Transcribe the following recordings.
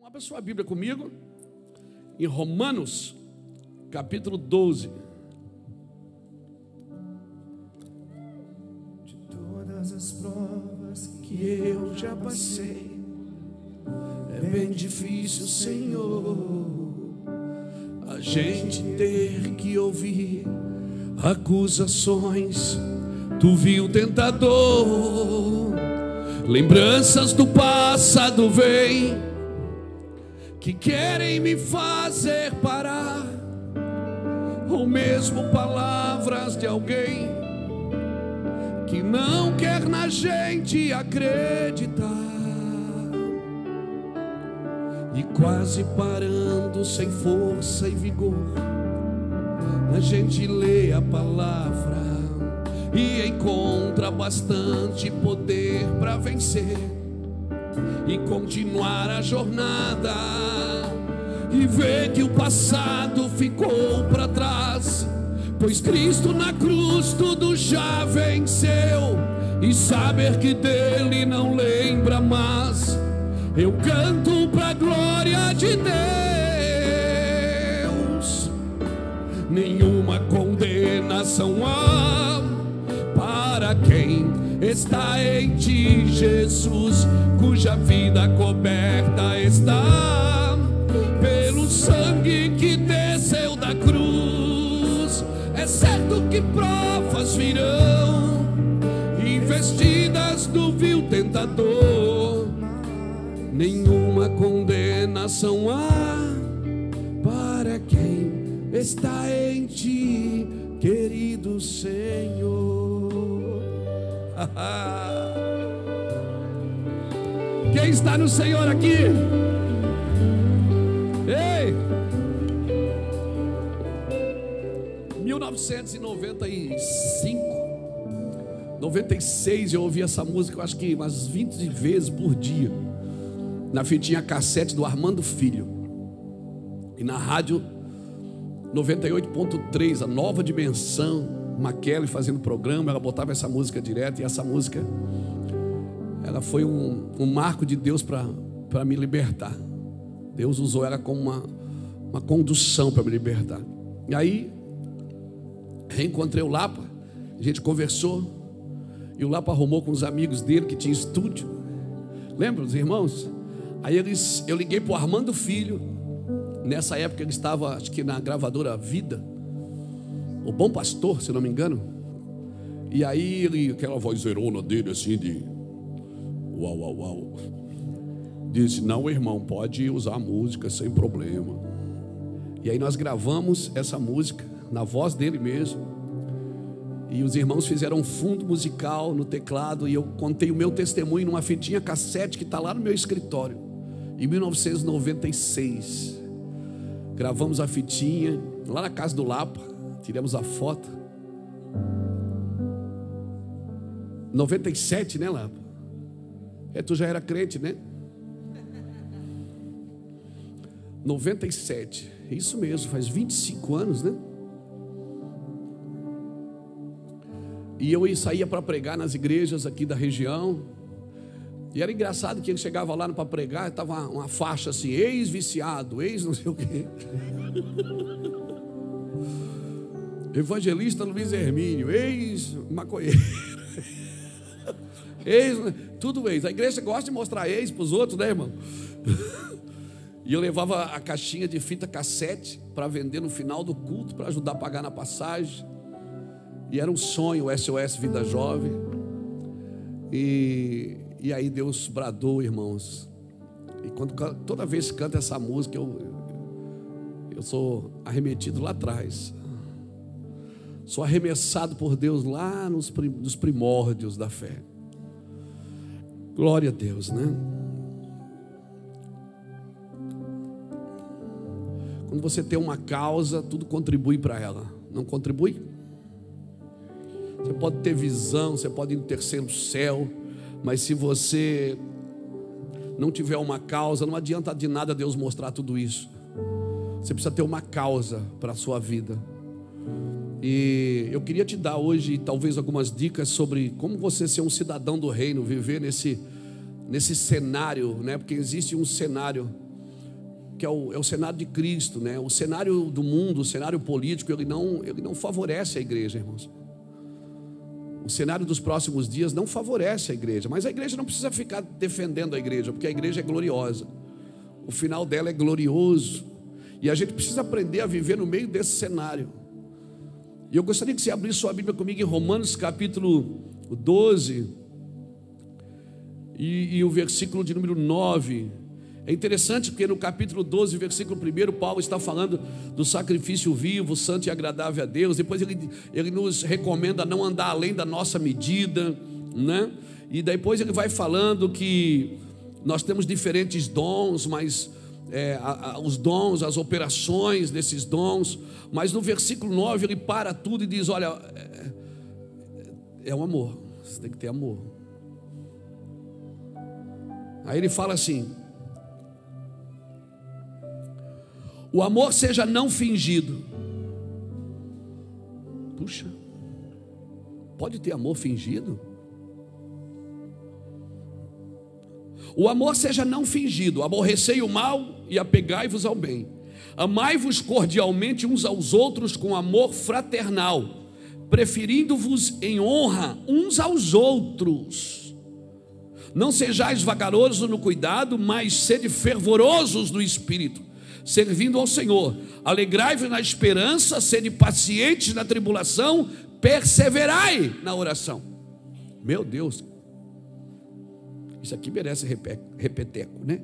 Abra sua Bíblia comigo em Romanos, capítulo 12. De todas as provas que eu já passei, é bem difícil, Senhor, a gente ter que ouvir acusações do vil tentador. Lembranças do passado vêm que querem me fazer parar, ou mesmo palavras de alguém que não quer na gente acreditar. E quase parando, sem força e vigor, a gente lê a palavra e encontra bastante poder para vencer e continuar a jornada, e ver que o passado ficou para trás, pois Cristo na cruz tudo já venceu, e saber que dele não lembra mais. Eu canto pra glória de Deus. Nenhuma condenação há para quem está em ti, Jesus, cuja vida coberta está pelo sangue que desceu da cruz. É certo que provas virão, investidas do vil tentador. Nenhuma condenação há para quem está em ti, querido Senhor. Quem está no Senhor aqui? Ei! 1995, 96, eu ouvi essa música, eu acho que umas 20 vezes por dia, na fitinha cassete do Armando Filho, e na rádio 98.3, a Nova Dimensão, Maquele fazendo programa, ela botava essa música direto, e essa música, ela foi um marco de Deus para me libertar. Deus usou ela como uma condução para me libertar. E aí, reencontrei o Lapa, a gente conversou, e o Lapa arrumou com os amigos dele que tinha estúdio. Lembra os irmãos? Aí eu liguei para o Armando Filho. Nessa época ele estava, acho que na gravadora Vida, o Bom Pastor, se não me engano. E aí ele, aquela vozerona dele assim de uau, uau, uau, disse: não, irmão, pode usar a música sem problema. E aí nós gravamos essa música na voz dele mesmo, e os irmãos fizeram um fundo musical no teclado, e eu contei o meu testemunho numa fitinha cassete que está lá no meu escritório. Em 1996 gravamos a fitinha lá na casa do Lapa, tiramos a foto. 97, né, Lapa? Tu já era crente, né? 97, isso mesmo, faz 25 anos, né? E eu saía para pregar nas igrejas aqui da região. E era engraçado que ele chegava lá para pregar, estava uma faixa assim: ex-viciado, ex não sei o quê. Evangelista Luiz Hermínio, ex-maconheiro. Tudo ex. A igreja gosta de mostrar ex para os outros, né, irmão? E eu levava a caixinha de fita cassete para vender no final do culto, para ajudar a pagar na passagem. E era um sonho, o SOS Vida Jovem. E aí Deus bradou, irmãos. E toda vez que canta essa música, eu sou arremetido lá atrás. Sou arremessado por Deus lá nos primórdios da fé. Glória a Deus, né? Quando você tem uma causa, tudo contribui para ela. Não contribui? Você pode ter visão, você pode ir no terceiro céu, mas se você não tiver uma causa, não adianta de nada Deus mostrar tudo isso. Você precisa ter uma causa para a sua vida. E eu queria te dar hoje talvez algumas dicas sobre como você ser um cidadão do reino, viver nesse cenário, né? Porque existe um cenário que é o cenário de Cristo, né? O cenário do mundo, o cenário político, ele não favorece a igreja, irmãos. O cenário dos próximos dias não favorece a igreja, mas a igreja não precisa ficar defendendo a igreja, porque a igreja é gloriosa, o final dela é glorioso, e a gente precisa aprender a viver no meio desse cenário. E eu gostaria que você abrisse sua Bíblia comigo em Romanos capítulo 12 e o versículo de número 9. É interessante porque no capítulo 12, versículo 1, Paulo está falando do sacrifício vivo, santo e agradável a Deus. Depois ele nos recomenda não andar além da nossa medida, né? E depois ele vai falando que nós temos diferentes dons, mas os dons, as operações desses dons. Mas no versículo 9 ele para tudo e diz: olha, é um amor, você tem que ter amor. Aí ele fala assim: o amor seja não fingido. Puxa, pode ter amor fingido? O amor seja não fingido, aborrecei o mal e apegai-vos ao bem. Amai-vos cordialmente uns aos outros com amor fraternal, preferindo-vos em honra uns aos outros. Não sejais vagarosos no cuidado, mas sede fervorosos no espírito, servindo ao Senhor. Alegrai-vos na esperança, sede pacientes na tribulação, perseverai na oração. Meu Deus, isso aqui merece repeteco, né?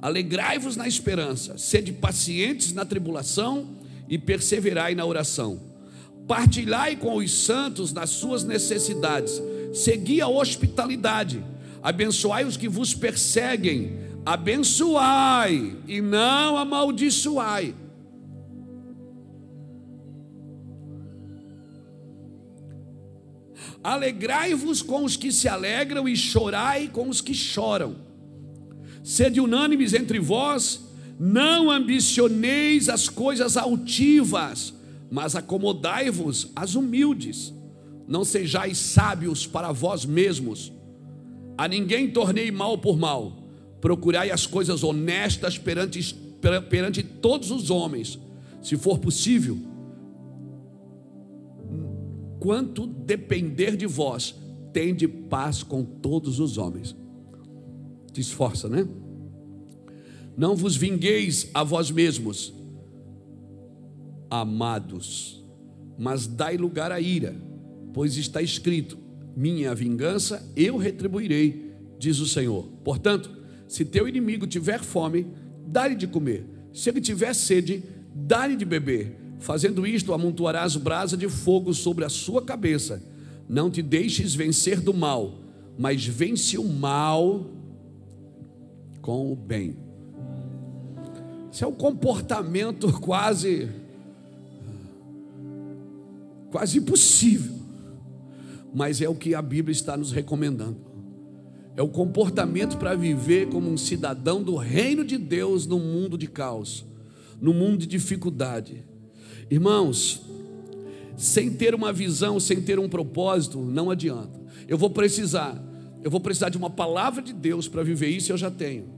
Alegrai-vos na esperança, sede pacientes na tribulação e perseverai na oração. Partilhai com os santos nas suas necessidades, segui a hospitalidade, abençoai os que vos perseguem, abençoai e não amaldiçoai. Alegrai-vos com os que se alegram e chorai com os que choram. Sede unânimes entre vós, não ambicioneis as coisas altivas, mas acomodai-vos às humildes. Não sejais sábios para vós mesmos. A ninguém tornei mal por mal. Procurai as coisas honestas perante todos os homens. Se for possível, quanto depender de vós, tende paz com todos os homens. Te esforça, né? Não vos vingueis a vós mesmos, amados, mas dai lugar à ira, pois está escrito: minha a vingança, eu retribuirei, diz o Senhor. Portanto, se teu inimigo tiver fome, dá-lhe de comer. Se ele tiver sede, dá-lhe de beber. Fazendo isto, amontoarás brasa de fogo sobre a sua cabeça. Não te deixes vencer do mal, mas vence o mal com o bem. Esse é um comportamento quase impossível, mas é o que a Bíblia está nos recomendando. É o comportamento para viver como um cidadão do reino de Deus no mundo de caos, no mundo de dificuldade. Irmãos, sem ter uma visão, sem ter um propósito, não adianta. Eu vou precisar de uma palavra de Deus para viver isso, eu já tenho.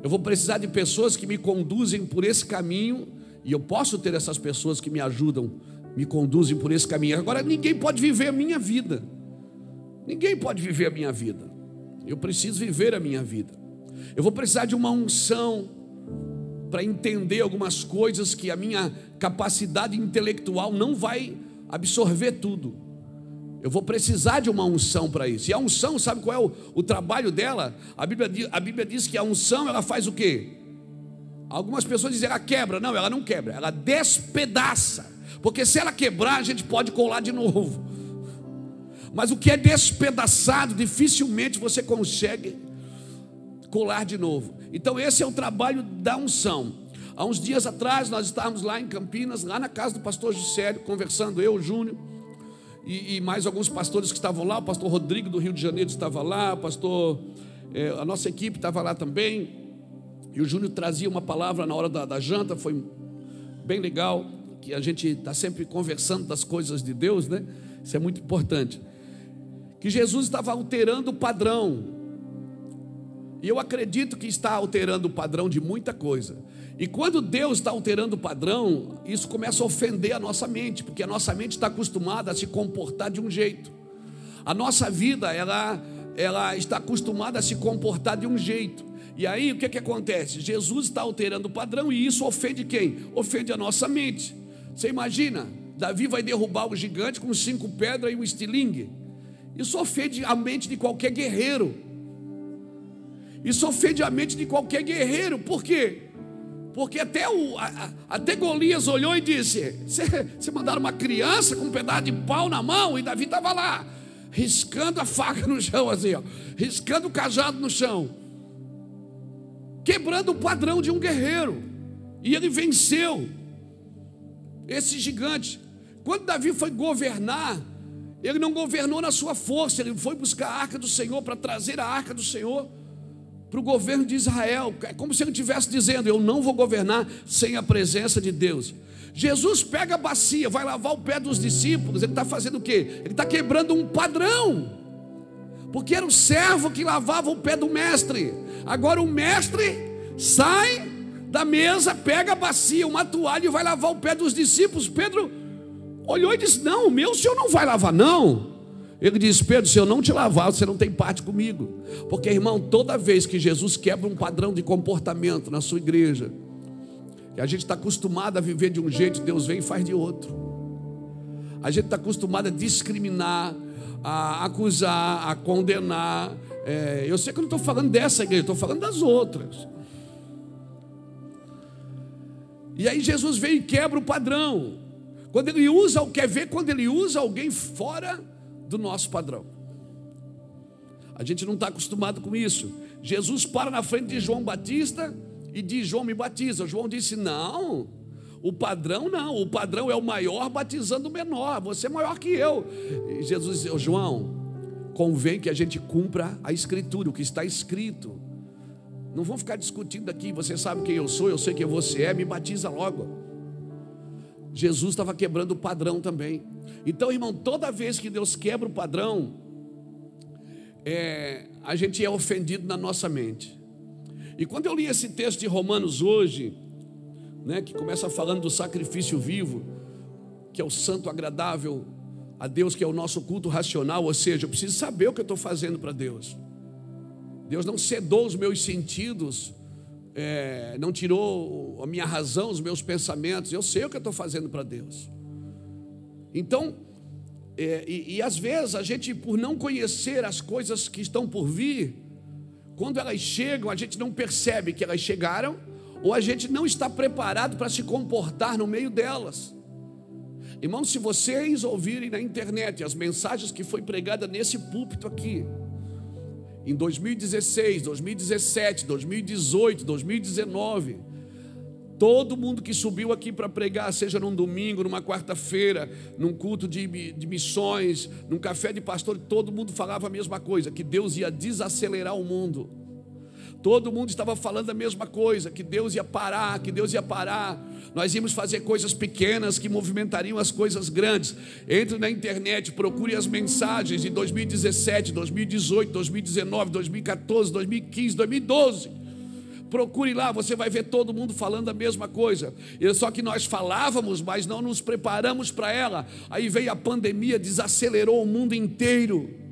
Eu vou precisar de pessoas que me conduzem por esse caminho, e eu posso ter essas pessoas que me ajudam, me conduzem por esse caminho. Agora, ninguém pode viver a minha vida. Ninguém pode viver a minha vida. Eu preciso viver a minha vida. Eu vou precisar de uma unção para entender algumas coisas que a minha capacidade intelectual não vai absorver tudo. Eu vou precisar de uma unção para isso. E a unção, sabe qual é o trabalho dela? A Bíblia diz que a unção, ela faz o quê? Algumas pessoas dizem, ela quebra. Não, ela não quebra, ela despedaça. Porque se ela quebrar, a gente pode colar de novo. Mas o que é despedaçado, dificilmente você consegue colar de novo. Então esse é o trabalho da unção. Há uns dias atrás nós estávamos lá em Campinas, lá na casa do pastor Juscelio, conversando, eu, o Júnior e mais alguns pastores que estavam lá. O pastor Rodrigo do Rio de Janeiro estava lá, a nossa equipe estava lá também, e o Júnior trazia uma palavra na hora da janta. Foi bem legal, que a gente está sempre conversando das coisas de Deus, né? Isso é muito importante. Que Jesus estava alterando o padrão. E eu acredito que está alterando o padrão de muita coisa. E quando Deus está alterando o padrão, isso começa a ofender a nossa mente, porque a nossa mente está acostumada a se comportar de um jeito. A nossa vida, ela está acostumada a se comportar de um jeito. E aí o que acontece? Jesus está alterando o padrão e isso ofende quem? Ofende a nossa mente. Você imagina, Davi vai derrubar o gigante com 5 pedras e um estilingue. Isso ofende a mente de qualquer guerreiro. Isso ofende a mente de qualquer guerreiro. Por quê? Porque até Golias olhou e disse: você mandaram uma criança com um pedaço de pau na mão? E Davi estava lá, riscando a faca no chão, assim, ó, riscando o cajado no chão, quebrando o padrão de um guerreiro. E ele venceu esse gigante. Quando Davi foi governar, ele não governou na sua força, ele foi buscar a arca do Senhor, para trazer a arca do Senhor para o governo de Israel. É como se ele estivesse dizendo: eu não vou governar sem a presença de Deus. Jesus pega a bacia, vai lavar o pé dos discípulos. Ele está fazendo o quê? Ele está quebrando um padrão, porque era o servo que lavava o pé do mestre. Agora o mestre sai da mesa, pega a bacia, uma toalha e vai lavar o pé dos discípulos. Pedro olhou e disse: não, o meu senhor não vai lavar, não. Ele disse: Pedro, se eu não te lavar, você não tem parte comigo. Porque, irmão, toda vez que Jesus quebra um padrão de comportamento na sua igreja, que a gente está acostumado a viver de um jeito, Deus vem e faz de outro. A gente está acostumado a discriminar, a acusar, a condenar. Eu sei que eu não estou falando dessa igreja, estou falando das outras. E aí Jesus vem e quebra o padrão. Quando ele usa, quer ver quando ele usa alguém fora do nosso padrão. A gente não está acostumado com isso. Jesus para na frente de João Batista e diz: João, me batiza. João disse: não, o padrão não, o padrão é o maior batizando o menor, você é maior que eu. E Jesus disse: João, convém que a gente cumpra a escritura, o que está escrito. Não vamos ficar discutindo aqui, você sabe quem eu sou, eu sei quem você é, me batiza logo. Jesus estava quebrando o padrão também. Então, irmão, toda vez que Deus quebra o padrão, a gente é ofendido na nossa mente. E quando eu li esse texto de Romanos hoje, né, que começa falando do sacrifício vivo, que é o santo agradável a Deus, que é o nosso culto racional, ou seja, eu preciso saber o que eu estou fazendo para Deus. Deus não cedou os meus sentidos, não tirou a minha razão, os meus pensamentos. Eu sei o que eu estou fazendo para Deus. Então, às vezes a gente, por não conhecer as coisas que estão por vir, quando elas chegam, a gente não percebe que elas chegaram, ou a gente não está preparado para se comportar no meio delas. Irmãos, se vocês ouvirem na internet as mensagens que foi pregada nesse púlpito aqui, em 2016, 2017, 2018, 2019, todo mundo que subiu aqui para pregar, seja num domingo, numa quarta-feira, num culto de missões, num café de pastor, todo mundo falava a mesma coisa, que Deus ia desacelerar o mundo. Todo mundo estava falando a mesma coisa, que Deus ia parar, que Deus ia parar. Nós íamos fazer coisas pequenas que movimentariam as coisas grandes. Entre na internet, procure as mensagens de 2017, 2018, 2019, 2014, 2015, 2012. Procure lá, você vai ver todo mundo falando a mesma coisa. Só que nós falávamos, mas não nos preparamos para ela. Aí veio a pandemia, desacelerou o mundo inteiro.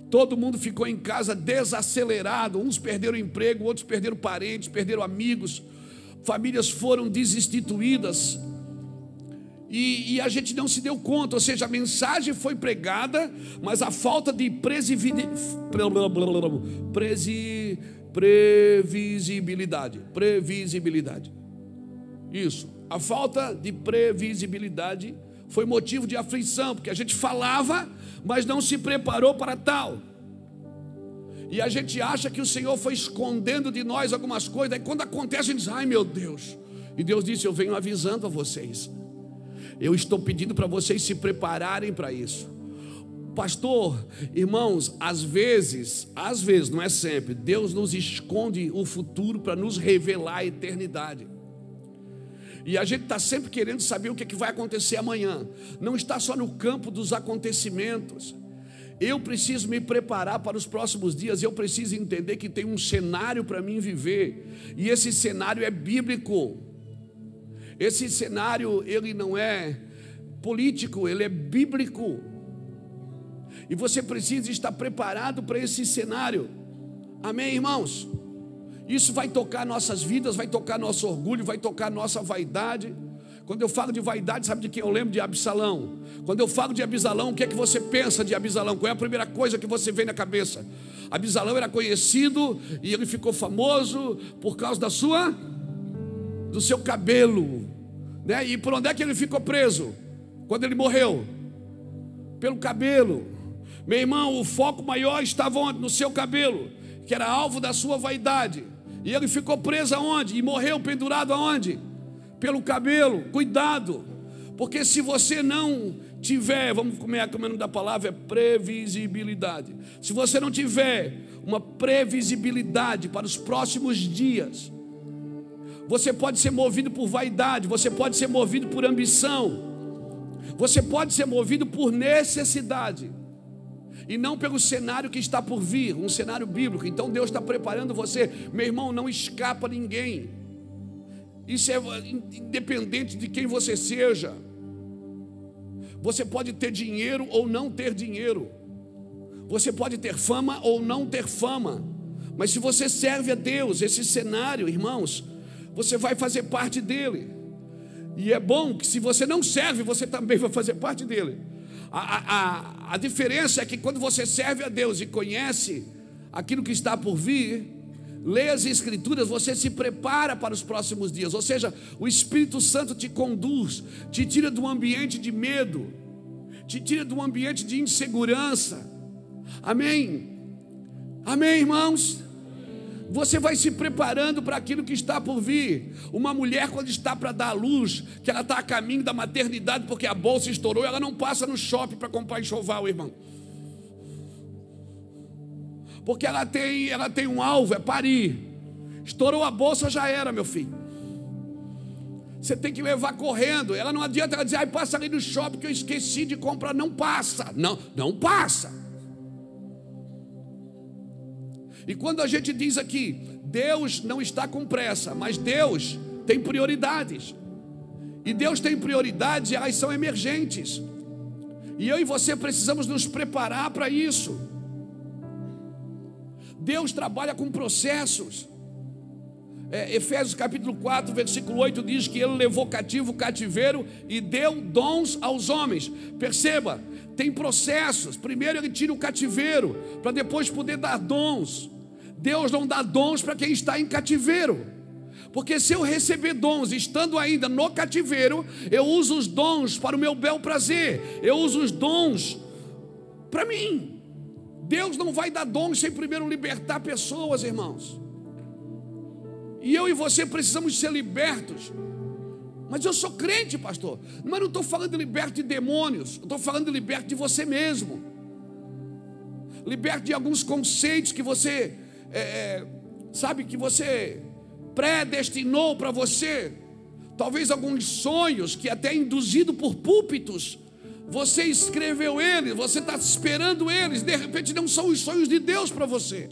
Todo mundo ficou em casa desacelerado. Uns perderam emprego, outros perderam parentes, perderam amigos. Famílias foram desinstituídas. E a gente não se deu conta. Ou seja, a mensagem foi pregada, mas a falta de previsibilidade. Isso. A falta de previsibilidade foi motivo de aflição, porque a gente falava, mas não se preparou para tal. E a gente acha que o Senhor foi escondendo de nós algumas coisas. Aí quando acontece, a gente diz: ai meu Deus. E Deus disse: eu venho avisando a vocês. Eu estou pedindo para vocês se prepararem para isso. Pastor, irmãos, às vezes, não é sempre, Deus nos esconde o futuro para nos revelar a eternidade. E a gente está sempre querendo saber o que vai acontecer amanhã. Não está só no campo dos acontecimentos. Eu preciso me preparar para os próximos dias. Eu preciso entender que tem um cenário para mim viver. E esse cenário é bíblico. Esse cenário, ele não é político, ele é bíblico. E você precisa estar preparado para esse cenário. Amém, irmãos? Isso vai tocar nossas vidas, vai tocar nosso orgulho, vai tocar nossa vaidade. Quando eu falo de vaidade, sabe de quem eu lembro? De Absalão. Quando eu falo de Absalão, o que é que você pensa de Absalão? Qual é a primeira coisa que você vê na cabeça? Absalão era conhecido e ele ficou famoso por causa do seu cabelo, né? E por onde é que ele ficou preso? Quando ele morreu? Pelo cabelo. Meu irmão, o foco maior estava onde? No seu cabelo, que era alvo da sua vaidade. E ele ficou preso aonde? E morreu pendurado aonde? Pelo cabelo. Cuidado, porque se você não tiver, vamos comer o nome da palavra, é previsibilidade. Se você não tiver uma previsibilidade para os próximos dias, você pode ser movido por vaidade, você pode ser movido por ambição, você pode ser movido por necessidade, e não pelo cenário que está por vir, um cenário bíblico. Então Deus está preparando você. Meu irmão, não escapa ninguém. Isso é independente de quem você seja. Você pode ter dinheiro ou não ter dinheiro. Você pode ter fama ou não ter fama. Mas se você serve a Deus, esse cenário, irmãos, você vai fazer parte dele. E é bom que se você não serve, você também vai fazer parte dele. A diferença é que quando você serve a Deus e conhece aquilo que está por vir, lê as Escrituras, você se prepara para os próximos dias. Ou seja, o Espírito Santo te conduz, te tira de um ambiente de medo, te tira de um ambiente de insegurança. Amém? Amém, irmãos? Você vai se preparando para aquilo que está por vir. Uma mulher, quando está para dar à luz, que ela está a caminho da maternidade porque a bolsa estourou, ela não passa no shopping para comprar enxoval, irmão. Porque ela tem um alvo, é parir. Estourou a bolsa, já era, meu filho. Você tem que levar correndo. Ela não adianta ela dizer, passa ali no shopping que eu esqueci de comprar. Não passa, não passa. E quando a gente diz aqui, Deus não está com pressa, mas Deus tem prioridades. E Deus tem prioridades e elas são emergentes. E eu e você precisamos nos preparar para isso. Deus trabalha com processos. Efésios capítulo 4, versículo 8 diz que Ele levou cativo o cativeiro e deu dons aos homens. Perceba, tem processos. Primeiro Ele tira o cativeiro, para depois poder dar dons. Deus não dá dons para quem está em cativeiro, porque se eu receber dons estando ainda no cativeiro, eu uso os dons para o meu bel prazer, eu uso os dons para mim. Deus não vai dar dons sem primeiro libertar pessoas, irmãos. E eu e você precisamos ser libertos. Mas eu sou crente, pastor. Mas não estou falando de liberto de demônios, eu estou falando de liberto de você mesmo. Liberto de alguns conceitos que você sabe, que você predestinou para você. Talvez alguns sonhos que até induzido por púlpitos, você escreveu eles, você está esperando eles, de repente não são os sonhos de Deus para você.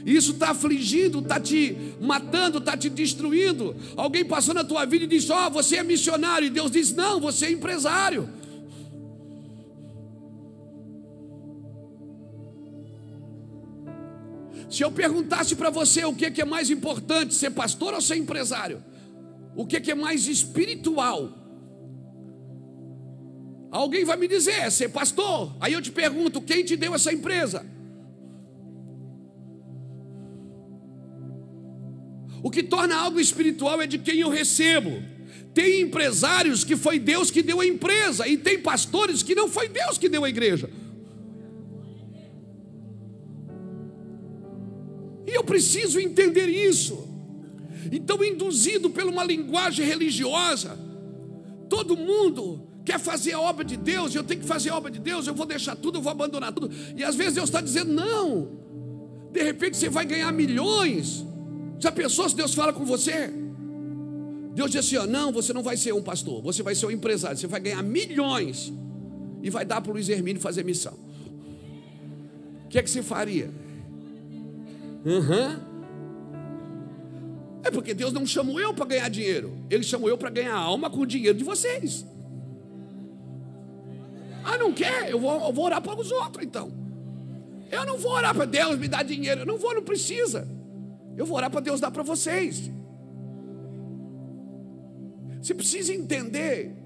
Isso está afligindo, está te matando, está te destruindo. Alguém passou na tua vida e disse, você é missionário, e Deus diz, não, você é empresário. Se eu perguntasse para você o que é mais importante, ser pastor ou ser empresário? O que é mais espiritual? Alguém vai me dizer, ser pastor. Aí eu te pergunto, quem te deu essa empresa? O que torna algo espiritual é de quem eu recebo. Tem empresários que foi Deus que deu a empresa, e tem pastores que não foi Deus que deu a igreja. E eu preciso entender isso. Então, induzido por uma linguagem religiosa, todo mundo quer fazer a obra de Deus. Eu tenho que fazer a obra de Deus, eu vou deixar tudo, eu vou abandonar tudo. E às vezes Deus está dizendo, não. De repente você vai ganhar milhões. Já pensou se Deus fala com você? Deus diz assim, não, você não vai ser um pastor, você vai ser um empresário. Você vai ganhar milhões e vai dar para o Luiz Hermínio fazer missão. que é que você faria? É porque Deus não chamou eu para ganhar dinheiro. Ele chamou eu para ganhar alma com o dinheiro de vocês. Ah, não quer? Eu vou orar para os outros então. Eu não vou orar para Deus me dar dinheiro. Eu não vou, não precisa. Eu vou orar para Deus dar para vocês. Você precisa entender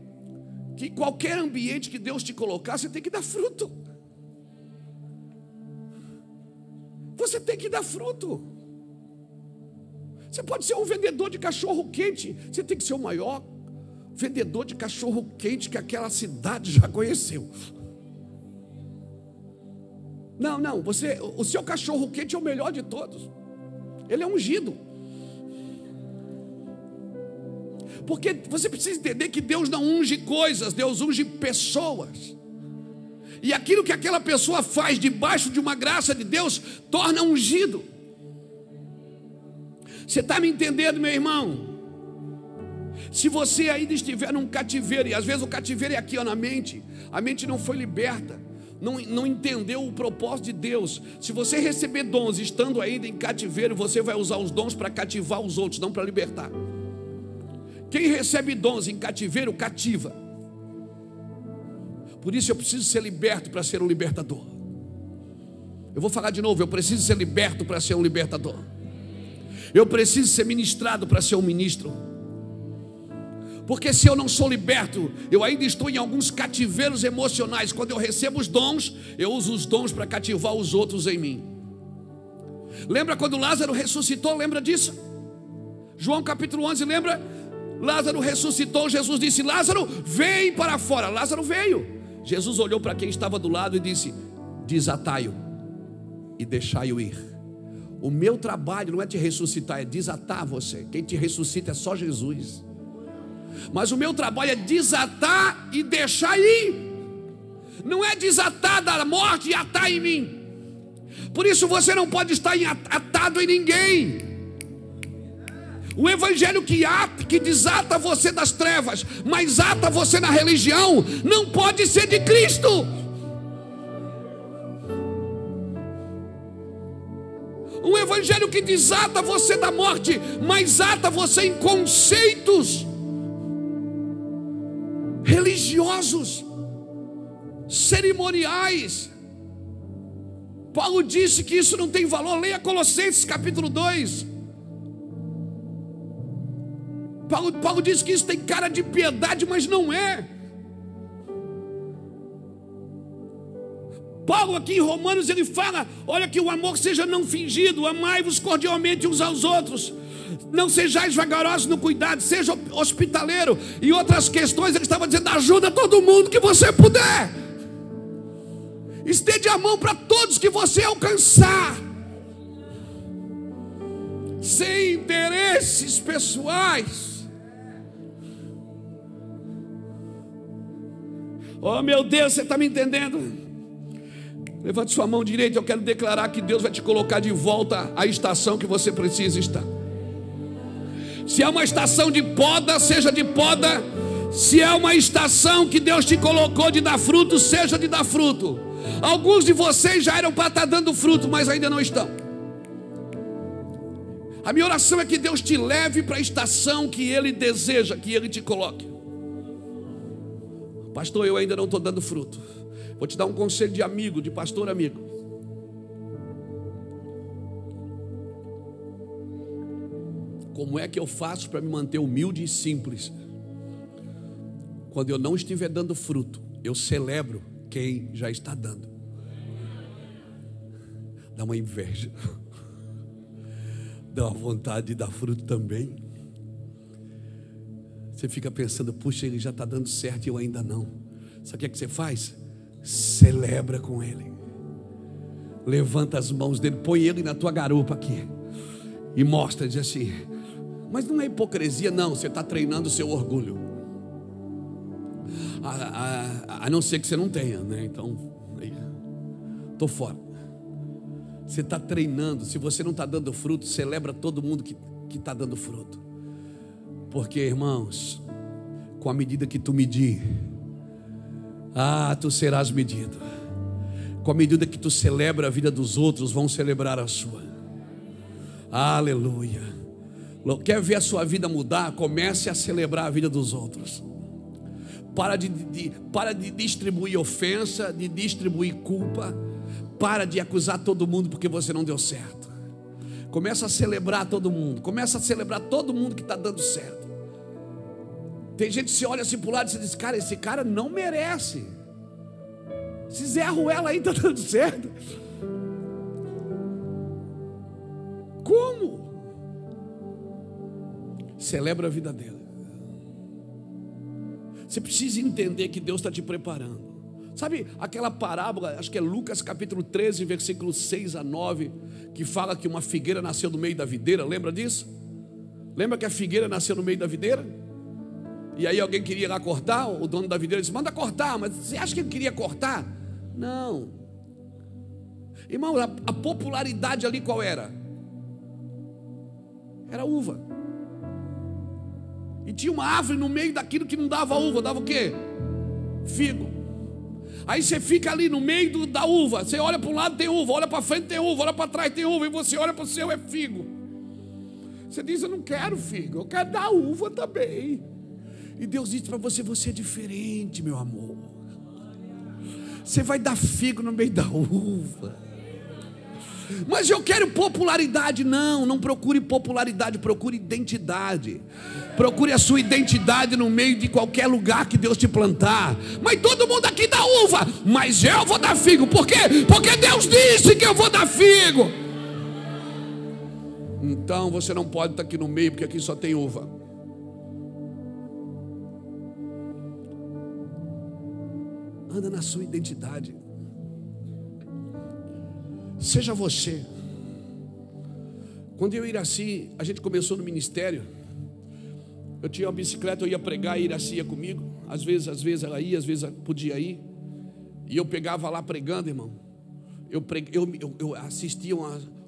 que qualquer ambiente que Deus te colocar, você tem que dar fruto. Você tem que dar fruto. Você pode ser um vendedor de cachorro quente. Você tem que ser o maior vendedor de cachorro quente que aquela cidade já conheceu. Não, o seu cachorro quente é o melhor de todos. Ele é ungido. Porque você precisa entender que Deus não unge coisas, Deus unge pessoas. E aquilo que aquela pessoa faz debaixo de uma graça de Deus, torna ungido. Você está me entendendo, meu irmão? Se você ainda estiver num cativeiro, e às vezes o cativeiro é aqui ó, na mente, a mente não foi liberta, não entendeu o propósito de Deus. Se você receber dons estando ainda em cativeiro, você vai usar os dons para cativar os outros, não para libertar. Quem recebe dons em cativeiro, cativa. Por isso eu preciso ser liberto para ser um libertador. Eu vou falar de novo, eu preciso ser liberto para ser um libertador. Eu preciso ser ministrado para ser um ministro. Porque se eu não sou liberto, eu ainda estou em alguns cativeiros emocionais. Quando eu recebo os dons, eu uso os dons para cativar os outros em mim. Lembra quando Lázaro ressuscitou? Lembra disso? João capítulo 11, lembra? Lázaro ressuscitou, Jesus disse: Lázaro, vem para fora. Lázaro veio. Jesus olhou para quem estava do lado e disse: desatai-o e deixai-o ir. O meu trabalho não é te ressuscitar, é desatar você. Quem te ressuscita é só Jesus. Mas o meu trabalho é desatar e deixar ir. Não é desatar da morte e atar em mim. Por isso você não pode estar atado em ninguém. O evangelho que desata você das trevas, mas ata você na religião, não pode ser de Cristo. Um evangelho que desata você da morte, mas ata você em conceitos religiosos, cerimoniais. Paulo disse que isso não tem valor. Leia Colossenses capítulo 2. Paulo disse que isso tem cara de piedade, mas não é. Paulo aqui em Romanos ele fala: olha, que o amor seja não fingido, amai-vos cordialmente uns aos outros, não sejais vagarosos no cuidado, seja hospitaleiro. E outras questões ele estava dizendo: ajuda todo mundo que você puder, estende a mão para todos que você alcançar, sem interesses pessoais. Oh meu Deus, você está me entendendo? Levante sua mão direita. Eu quero declarar que Deus vai te colocar de volta à estação que você precisa estar. Se é uma estação de poda, seja de poda. Se é uma estação que Deus te colocou de dar fruto, seja de dar fruto. Alguns de vocês já eram para estar dando fruto, mas ainda não estão. A minha oração é que Deus te leve para a estação que Ele deseja que Ele te coloque. Pastor, eu ainda não estou dando fruto. Vou te dar um conselho de amigo, de pastor amigo. Como é que eu faço para me manter humilde e simples? Quando eu não estiver dando fruto, eu celebro quem já está dando. Dá uma inveja. Dá uma vontade de dar fruto também. Você fica pensando: puxa, ele já está dando certo e eu ainda não. Sabe o que é que você faz? Celebra com ele. Levanta as mãos dele, põe ele na tua garupa aqui e mostra, diz assim. Mas não é hipocrisia, não. Você está treinando o seu orgulho. A não ser que você não tenha, né? Então, estou fora. Você está treinando. Se você não está dando fruto, celebra todo mundo que está dando fruto. Porque, irmãos, com a medida que tu medir, tu serás medido. Com a medida que tu celebra a vida dos outros, vão celebrar a sua. Aleluia. Quer ver a sua vida mudar? Comece a celebrar a vida dos outros. Para de distribuir ofensa, de distribuir culpa. Para de acusar todo mundo porque você não deu certo. Começa a celebrar todo mundo. Começa a celebrar todo mundo que está dando certo. Tem gente que se olha assim para o lado e se diz: cara, esse cara não merece. Esse Zé Ruela aí está dando certo. Como? Celebra a vida dele. Você precisa entender que Deus está te preparando. Sabe aquela parábola, acho que é Lucas capítulo 13, versículos 6 a 9, que fala que uma figueira nasceu no meio da videira, lembra disso? Lembra que a figueira nasceu no meio da videira? E aí alguém queria ir lá cortar, o dono da videira disse: manda cortar, mas você acha que ele queria cortar? Não. Irmão, a popularidade ali qual era? Era uva. E tinha uma árvore no meio daquilo que não dava uva, dava o quê? Figo. Aí você fica ali no meio da uva. Você olha para um lado, tem uva, olha para frente, tem uva, olha para trás, tem uva. E você olha para o seu, é figo. Você diz: eu não quero figo, eu quero dar uva também. E Deus diz para você: você é diferente, meu amor. Você vai dar figo no meio da uva. Mas eu quero popularidade. Não procure popularidade, procure identidade. Procure a sua identidade no meio de qualquer lugar que Deus te plantar. Mas todo mundo aqui dá uva, mas eu vou dar figo. Por quê? Porque Deus disse que eu vou dar figo. Então você não pode estar aqui no meio, porque aqui só tem uva. Anda na sua identidade. Seja você. Quando eu e Iraci, a gente começou no ministério, eu tinha uma bicicleta, eu ia pregar, e Iraci ia comigo. Às vezes ela ia, às vezes podia ir. E eu pegava lá pregando, irmão. Eu assistia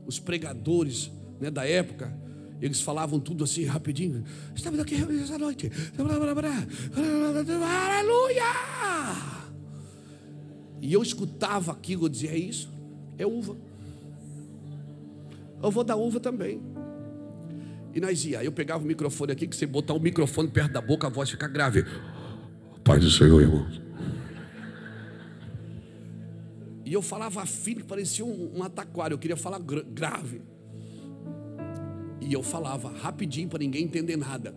os pregadores, né, da época. Eles falavam tudo assim rapidinho. Estamos aqui reunidos essa noite. Aleluia! E eu escutava aquilo, eu dizia: é isso, é uva. Eu vou dar uva também. E nós ia, eu pegava o microfone aqui, que você botar o microfone perto da boca, a voz fica grave. Pai do Senhor, irmão. E eu falava fino, que parecia um ataquário. Eu queria falar grave. E eu falava rapidinho para ninguém entender nada.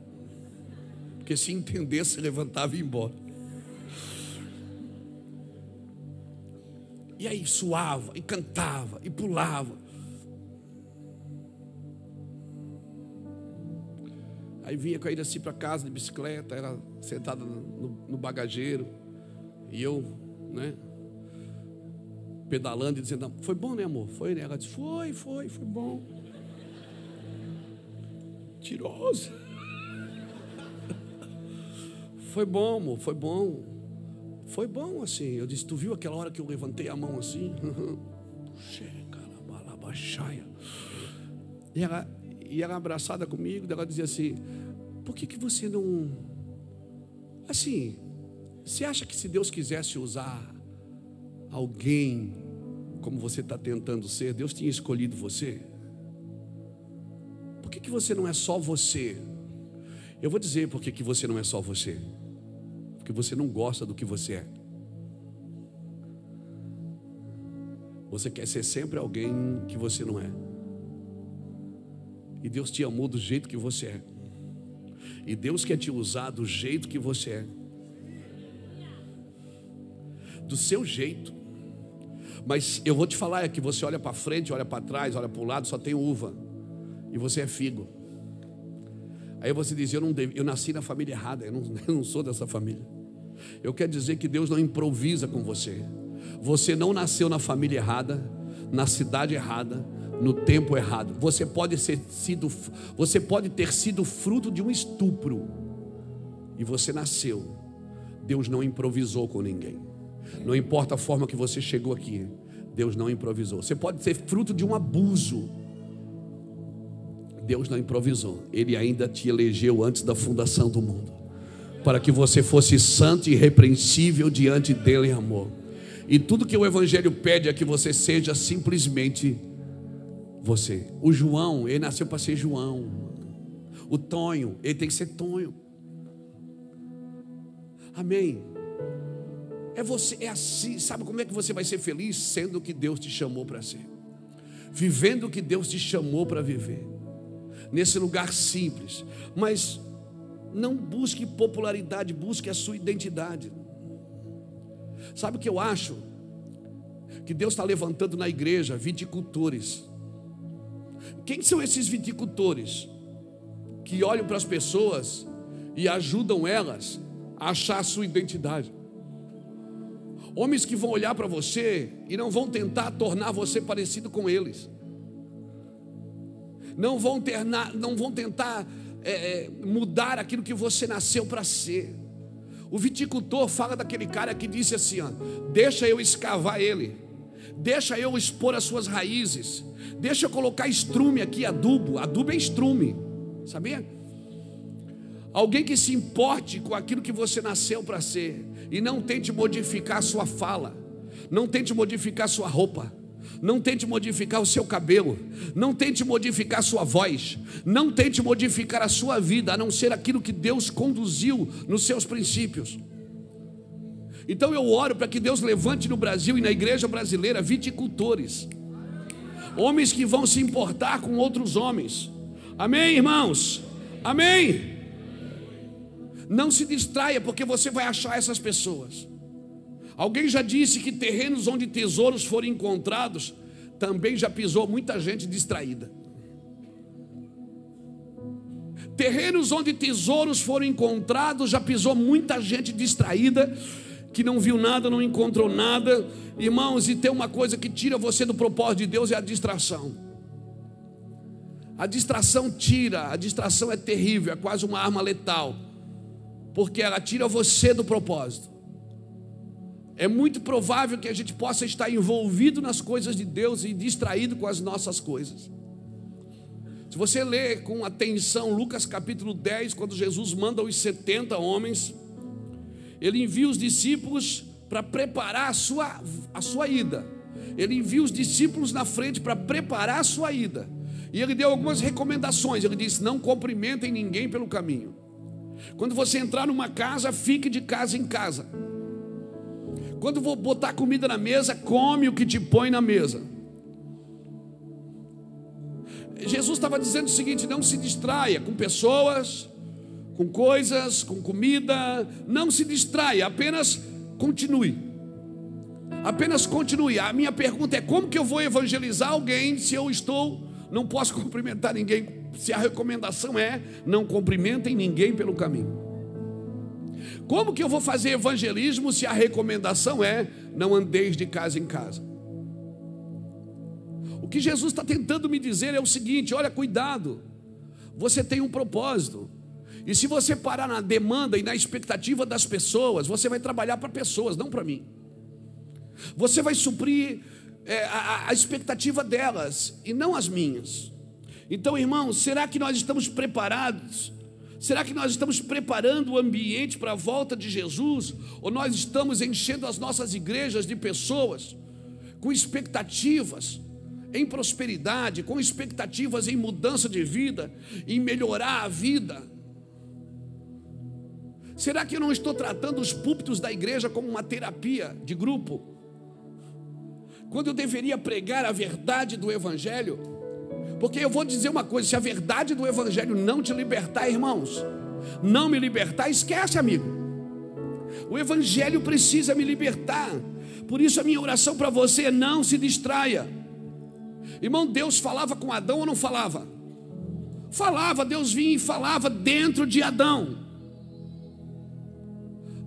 Porque se entendesse, levantava e ia embora. E aí suava, e cantava, e pulava. Aí vinha com a Iraci para casa de bicicleta, ela sentada no bagageiro. E eu, né, pedalando e dizendo: foi bom, né, amor? Foi, né? Ela disse: foi bom. Mentirosa. Foi bom, amor, foi bom. Foi bom assim. Eu disse: tu viu aquela hora que eu levantei a mão assim? E ela abraçada comigo, ela dizia assim: por que você não... Assim, você acha que se Deus quisesse usar alguém como você está tentando ser, Deus tinha escolhido você? Por que você não é só você? Eu vou dizer por que você não é só você. Porque você não gosta do que você é. Você quer ser sempre alguém que você não é. E Deus te amou do jeito que você é. E Deus quer te usar do jeito que você é. Do seu jeito. Mas eu vou te falar, é que você olha para frente, olha para trás, olha para o lado, só tem uva. E você é figo. Aí você diz: eu nasci na família errada, eu não sou dessa família. Eu quero dizer que Deus não improvisa com você. Você não nasceu na família errada, na cidade errada, no tempo errado. Você pode ter sido fruto de um estupro. E você nasceu. Deus não improvisou com ninguém. Não importa a forma que você chegou aqui, Deus não improvisou. Você pode ser fruto de um abuso. Deus não improvisou. Ele ainda te elegeu antes da fundação do mundo, para que você fosse santo e irrepreensível diante dele em amor. E tudo que o Evangelho pede é que você seja simplesmente você. O João, ele nasceu para ser João. O Tonho, ele tem que ser Tonho. Amém. É você, é assim. Sabe como é que você vai ser feliz? Sendo o que Deus te chamou para ser, vivendo o que Deus te chamou para viver, nesse lugar simples. Mas não busque popularidade, busque a sua identidade. Sabe o que eu acho? Que Deus está levantando na igreja viticultores. Quem são esses viticultores? Que olham para as pessoas e ajudam elas a achar a sua identidade. Homens que vão olhar para você e não vão tentar tornar você parecido com eles. Não vão tentar mudar aquilo que você nasceu para ser. O viticultor fala daquele cara que disse assim, ó, deixa eu escavar ele, deixa eu expor as suas raízes, deixa eu colocar estrume aqui, adubo é estrume, sabia? Alguém que se importe com aquilo que você nasceu para ser, e não tente modificar a sua fala, não tente modificar a sua roupa, não tente modificar o seu cabelo, não tente modificar a sua voz, não tente modificar a sua vida, a não ser aquilo que Deus conduziu nos seus princípios. Então eu oro para que Deus levante no Brasil e na igreja brasileira viticultores, homens que vão se importar com outros homens. Amém, irmãos? Amém? Não se distraia, porque você vai achar essas pessoas. Alguém já disse que terrenos onde tesouros foram encontrados, também já pisou muita gente distraída. Terrenos onde tesouros foram encontrados, já pisou muita gente distraída, que não viu nada, não encontrou nada. Irmãos, e tem uma coisa que tira você do propósito de Deus, é a distração. A distração tira, a distração é terrível, é quase uma arma letal, porque ela tira você do propósito. É muito provável que a gente possa estar envolvido nas coisas de Deus e distraído com as nossas coisas. Se você ler com atenção Lucas capítulo 10, quando Jesus manda os 70 homens, ele envia os discípulos para preparar a sua ida. Ele envia os discípulos na frente para preparar a sua ida. E ele deu algumas recomendações. Ele disse: não cumprimentem ninguém pelo caminho. Quando você entrar numa casa, fique de casa em casa. Quando vou botar comida na mesa, come o que te põe na mesa. Jesus estava dizendo o seguinte: não se distraia com pessoas, com coisas, com comida. Não se distraia, apenas continue. Apenas continue. A minha pergunta é: como que eu vou evangelizar alguém se eu não posso cumprimentar ninguém? Se a recomendação é: não cumprimentem ninguém pelo caminho. Como que eu vou fazer evangelismo se a recomendação é: não andeis de casa em casa? O que Jesus está tentando me dizer é o seguinte: olha, cuidado, você tem um propósito, e se você parar na demanda e na expectativa das pessoas, você vai trabalhar para pessoas, não para mim. Você vai suprir a expectativa delas e não as minhas. Então, irmãos, será que nós estamos preparados? Será que nós estamos preparando o ambiente para a volta de Jesus? Ou nós estamos enchendo as nossas igrejas de pessoas com expectativas em prosperidade, com expectativas em mudança de vida, em melhorar a vida? Será que eu não estou tratando os púlpitos da igreja como uma terapia de grupo, quando eu deveria pregar a verdade do Evangelho? Porque eu vou dizer uma coisa: se a verdade do Evangelho não te libertar, irmãos, não me libertar, esquece, amigo. O Evangelho precisa me libertar. Por isso a minha oração para você é: não se distraia. Irmão, Deus falava com Adão ou não falava? Falava. Deus vinha e falava dentro de Adão.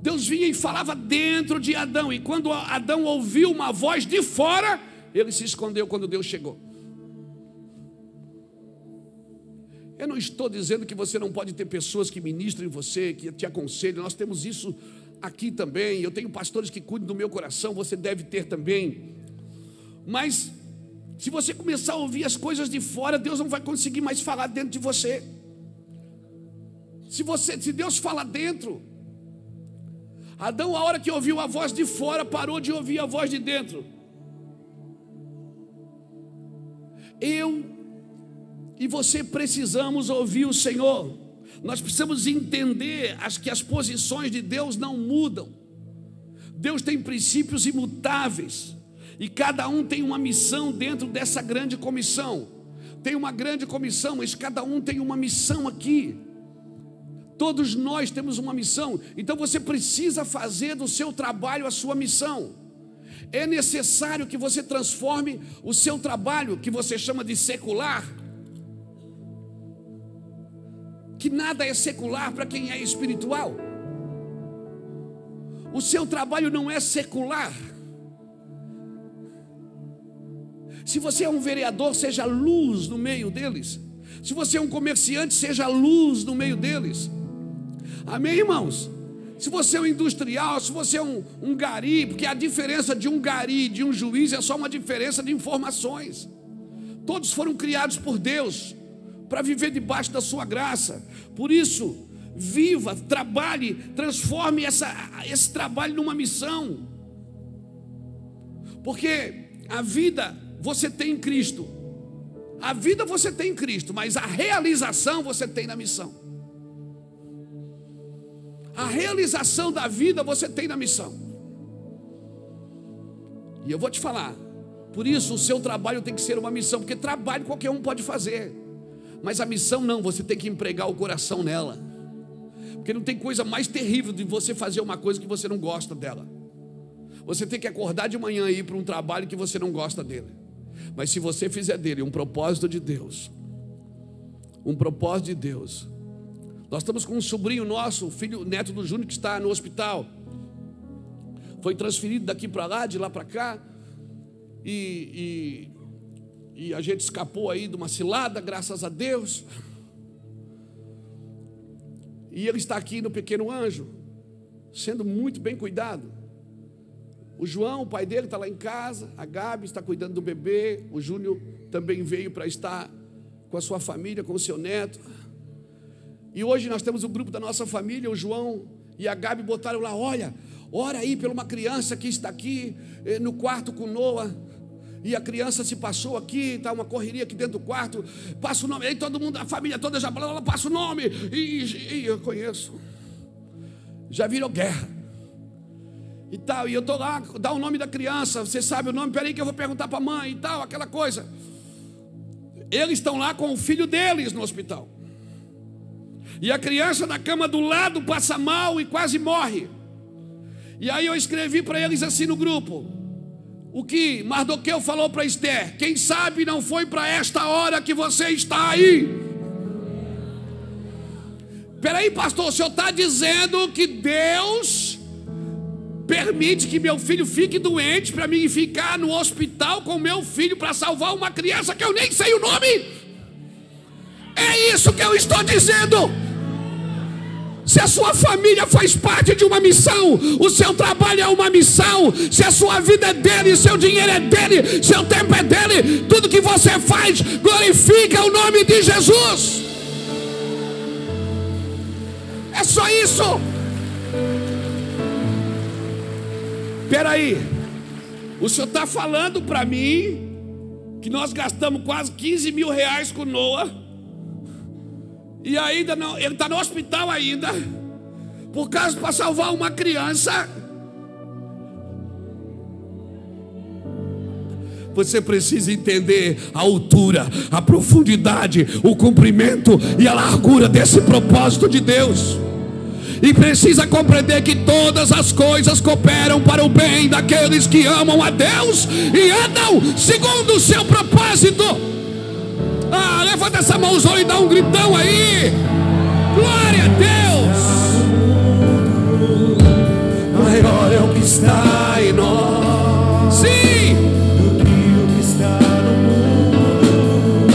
Deus vinha e falava dentro de Adão. E quando Adão ouviu uma voz de fora, ele se escondeu quando Deus chegou. Eu não estou dizendo que você não pode ter pessoas que ministrem em você, que te aconselhem. Nós temos isso aqui também. Eu tenho pastores que cuidam do meu coração, você deve ter também. Mas se você começar a ouvir as coisas de fora, Deus não vai conseguir mais falar dentro de você. Se Deus fala dentro, Adão, a hora que ouviu a voz de fora, parou de ouvir a voz de dentro. Eu e você precisamos ouvir o Senhor. Nós precisamos entender que as posições de Deus não mudam. Deus tem princípios imutáveis, e cada um tem uma missão dentro dessa grande comissão. Tem uma grande comissão, mas cada um tem uma missão aqui. Todos nós temos uma missão. Então você precisa fazer do seu trabalho a sua missão. É necessário que você transforme o seu trabalho, que você chama de secular, que nada é secular para quem é espiritual. O seu trabalho não é secular. Se você é um vereador, seja luz no meio deles. Se você é um comerciante, seja luz no meio deles. Amém, irmãos? Se você é um industrial, se você é um gari, porque a diferença de um gari e de um juiz é só uma diferença de informações. Todos foram criados por Deus para viver debaixo da sua graça. Por isso, viva, trabalhe, transforme esse trabalho numa missão. Porque a vida você tem em Cristo. A vida você tem em Cristo, mas a realização você tem na missão. A realização da vida você tem na missão. E eu vou te falar, por isso o seu trabalho tem que ser uma missão, porque trabalho qualquer um pode fazer, mas a missão não, você tem que empregar o coração nela. Porque não tem coisa mais terrível de você fazer uma coisa que você não gosta dela. Você tem que acordar de manhã e ir para um trabalho que você não gosta dele. Mas se você fizer dele um propósito de Deus, nós estamos com um sobrinho nosso, filho, neto do Júnior, que está no hospital. Foi transferido daqui para lá, de lá para cá. E a gente escapou aí de uma cilada, graças a Deus. E ele está aqui no Pequeno Anjo, sendo muito bem cuidado. O João, o pai dele, está lá em casa. A Gabi está cuidando do bebê. O Júnior também veio para estar com a sua família, com o seu neto. E hoje nós temos um grupo da nossa família. O João e a Gabi botaram lá: olha, ora aí por uma criança que está aqui no quarto com Noah. E a criança se passou aqui, está uma correria aqui dentro do quarto. Passa o nome, aí todo mundo, a família toda já passa o nome. E eu conheço. Já virou guerra e tal, e eu estou lá, dá o nome da criança. Você sabe o nome? Peraí que eu vou perguntar para a mãe e tal, aquela coisa. Eles estão lá com o filho deles no hospital. E a criança na cama do lado passa mal e quase morre. E aí eu escrevi para eles assim no grupo: o que Mardoqueu falou para Esther: quem sabe não foi para esta hora que você está aí. Peraí, pastor, o senhor está dizendo que Deus permite que meu filho fique doente para mim ficar no hospital com meu filho para salvar uma criança que eu nem sei o nome? É isso que eu estou dizendo. Se a sua família faz parte de uma missão, o seu trabalho é uma missão. Se a sua vida é dele, seu dinheiro é dele, seu tempo é dele, tudo que você faz glorifica o nome de Jesus. É só isso. Peraí, o senhor está falando para mim que nós gastamos quase 15 mil reais com Noah, e ainda não, ele está no hospital ainda, por causa para salvar uma criança. Você precisa entender a altura, a profundidade, o comprimento e a largura desse propósito de Deus. E precisa compreender que todas as coisas cooperam para o bem daqueles que amam a Deus e andam segundo o seu propósito. Ah, levanta essa mãozona e dá um gritão aí. Glória a Deus. Maior é o que está em nós, sim, do que o que está no mundo.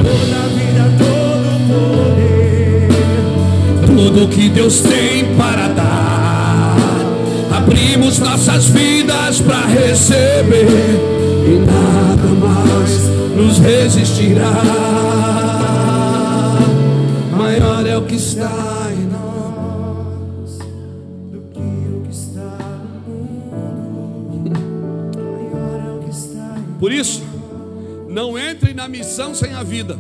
Toda a vida, todo o poder, tudo que Deus tem para dar, abrimos nossas vidas para receber, e nada mais nos resistirá. maior é o que está em nós do que o Por isso, não entre na missão sem a vida.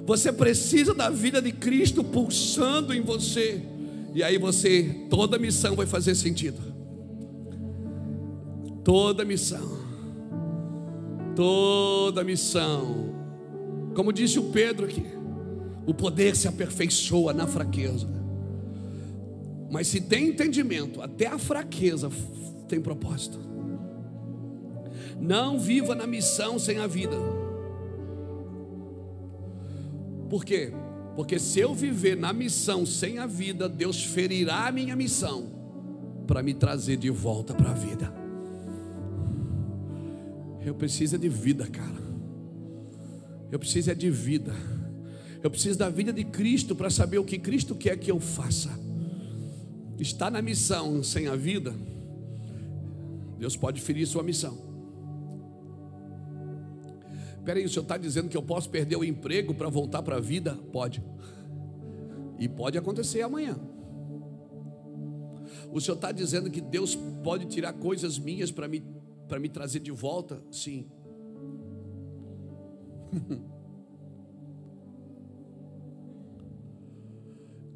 Você precisa da vida de Cristo pulsando em você. E aí toda missão vai fazer sentido. Toda missão. Toda missão. Como disse o Pedro aqui, o poder se aperfeiçoa na fraqueza. Mas se tem entendimento, até a fraqueza tem propósito. Não viva na missão sem a vida. Por quê? Porque se eu viver na missão sem a vida, Deus ferirá a minha missão para me trazer de volta para a vida. Eu preciso de vida, cara. Eu preciso de vida. Eu preciso da vida de Cristo para saber o que Cristo quer que eu faça. Estar na missão sem a vida, Deus pode ferir sua missão. Espera aí, o senhor está dizendo que eu posso perder o emprego para voltar para a vida? Pode. E pode acontecer amanhã. O senhor está dizendo que Deus pode tirar coisas minhas para me trazer de volta? Sim.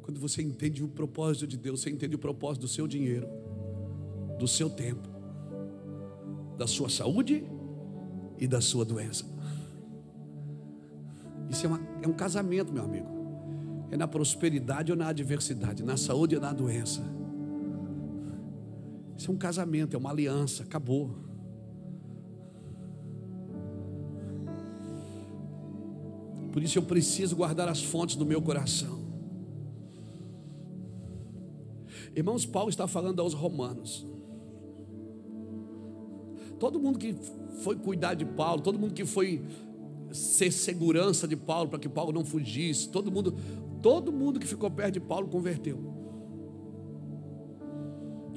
Quando você entende o propósito de Deus, você entende o propósito do seu dinheiro, do seu tempo, da sua saúde e da sua doença. Isso é um casamento, meu amigo. É na prosperidade ou na adversidade, na saúde ou na doença. Isso é um casamento, é uma aliança, acabou. Por isso eu preciso guardar as fontes do meu coração. Irmãos, Paulo está falando aos romanos. Todo mundo que foi cuidar de Paulo, todo mundo que foi ser segurança de Paulo para que Paulo não fugisse, todo mundo que ficou perto de Paulo converteu.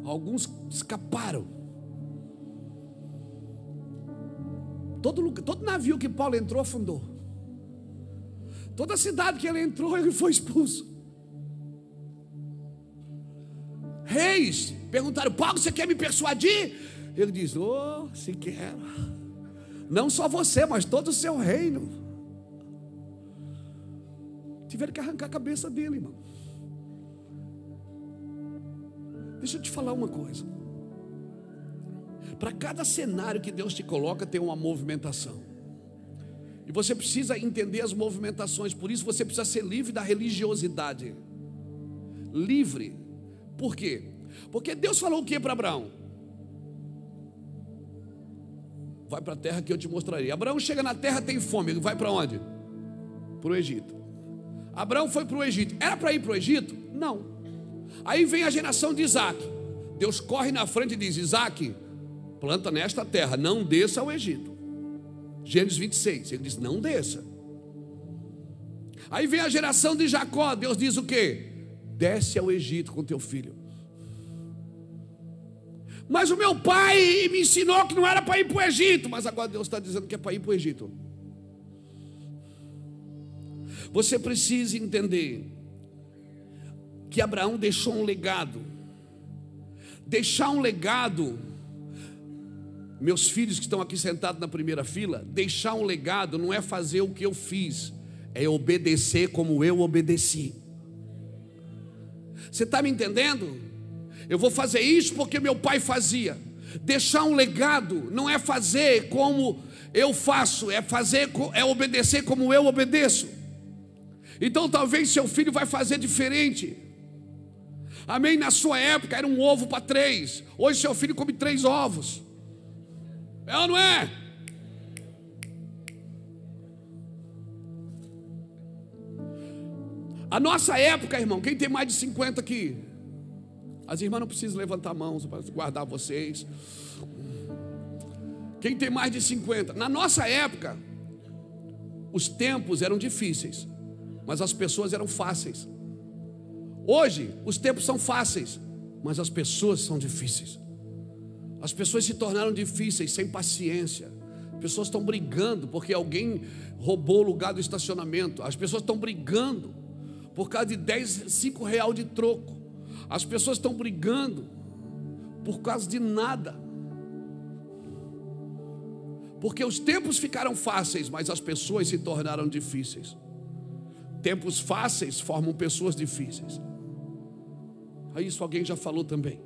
Alguns escaparam. Todo navio que Paulo entrou afundou. Toda cidade que ele entrou, ele foi expulso. Reis perguntaram: Paulo, você quer me persuadir? Ele diz: oh, se quero. Não só você, mas todo o seu reino. Tiveram que arrancar a cabeça dele, irmão. Deixa eu te falar uma coisa. Para cada cenário que Deus te coloca, tem uma movimentação. E você precisa entender as movimentações. Por isso você precisa ser livre da religiosidade. Livre. Por quê? Porque Deus falou o que para Abraão? Vai para a terra que eu te mostrarei. Abraão chega na terra, tem fome. Ele vai para onde? Para o Egito. Abraão foi para o Egito. Era para ir para o Egito? Não. Aí vem a geração de Isaac. Deus corre na frente e diz: Isaac, planta nesta terra, não desça ao Egito. Gênesis 26, ele diz: não desça. Aí vem a geração de Jacó. Deus diz o quê? Desce ao Egito com teu filho. Mas o meu pai me ensinou que não era para ir para o Egito. Mas agora Deus está dizendo que é para ir para o Egito. Você precisa entender que Abraão deixou um legado. Deixar um legado, meus filhos que estão aqui sentados na primeira fila, deixar um legado não é fazer o que eu fiz, é obedecer como eu obedeci. Você está me entendendo? Eu vou fazer isso porque meu pai fazia. Deixar um legado não é fazer como eu faço, é obedecer como eu obedeço. Então talvez seu filho vai fazer diferente. Amém? Na sua época era um ovo para 3. Hoje seu filho come 3 ovos. É ou não é? A nossa época, irmão, quem tem mais de 50 aqui? As irmãs não precisam levantar a mão para guardar vocês. Quem tem mais de 50? Na nossa época, os tempos eram difíceis, mas as pessoas eram fáceis. Hoje, os tempos são fáceis, mas as pessoas são difíceis. As pessoas se tornaram difíceis, sem paciência. As pessoas estão brigando porque alguém roubou o lugar do estacionamento. As pessoas estão brigando por causa de 5 reais de troco. As pessoas estão brigando por causa de nada. Porque os tempos ficaram fáceis, mas as pessoas se tornaram difíceis. Tempos fáceis formam pessoas difíceis. Isso alguém já falou também.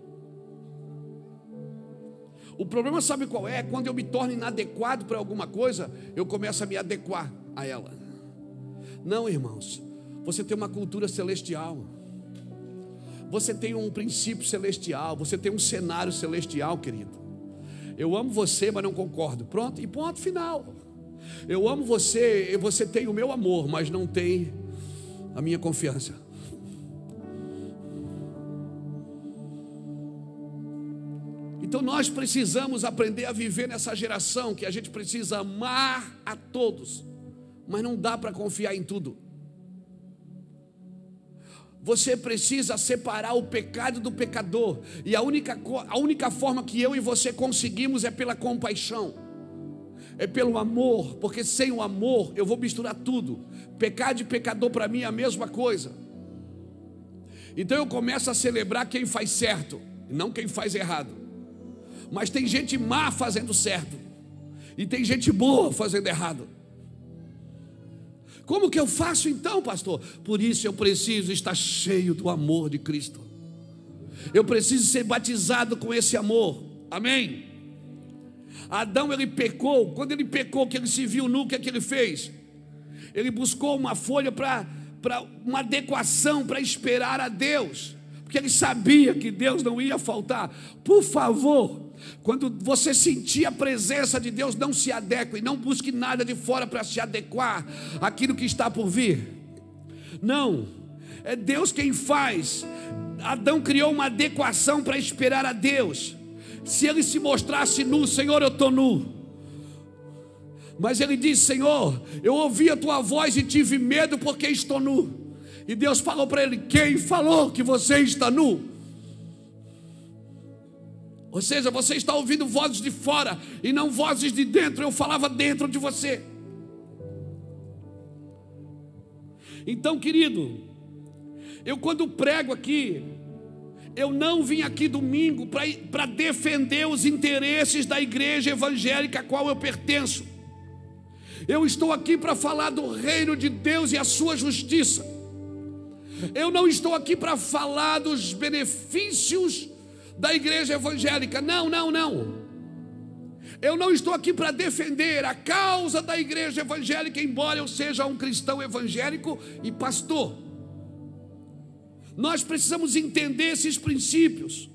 O problema, sabe qual é? Quando eu me torno inadequado para alguma coisa, eu começo a me adequar a ela. Não, irmãos, você tem uma cultura celestial, você tem um princípio celestial, você tem um cenário celestial, querido. Eu amo você, mas não concordo. Pronto, e ponto final. Eu amo você, e você tem o meu amor, mas não tem a minha confiança. Então nós precisamos aprender a viver nessa geração que a gente precisa amar a todos, mas não dá para confiar em tudo. Você precisa separar o pecado do pecador, e a única forma que eu e você conseguimos é pela compaixão, é pelo amor, porque sem o amor eu vou misturar tudo. Pecado e pecador para mim é a mesma coisa. Então eu começo a celebrar quem faz certo e não quem faz errado. Mas tem gente má fazendo certo e tem gente boa fazendo errado. Como que eu faço então, pastor? Por isso eu preciso estar cheio do amor de Cristo. Eu preciso ser batizado com esse amor. Amém? Adão, ele pecou. Quando ele pecou, que ele se viu nu, o que é que ele fez? Ele buscou uma folha para uma adequação, para esperar a Deus, porque ele sabia que Deus não ia faltar. Por favor, quando você sentir a presença de Deus, não se adeque e não busque nada de fora para se adequar àquilo que está por vir. Não, é Deus quem faz. Adão criou uma adequação para esperar a Deus. Se ele se mostrasse nu, Senhor, eu estou nu. Mas ele disse, Senhor, eu ouvi a tua voz e tive medo porque estou nu. E Deus falou para ele, quem falou que você está nu? Ou seja, você está ouvindo vozes de fora e não vozes de dentro. Eu falava dentro de você. Então, querido, eu quando prego aqui, eu não vim aqui domingo para defender os interesses da igreja evangélica a qual eu pertenço. Eu estou aqui para falar do reino de Deus e a sua justiça. Eu não estou aqui para falar dos benefícios da igreja evangélica. Não. Eu não estou aqui para defender a causa da igreja evangélica, embora eu seja um cristão evangélico e pastor. Nós precisamos entender esses princípios,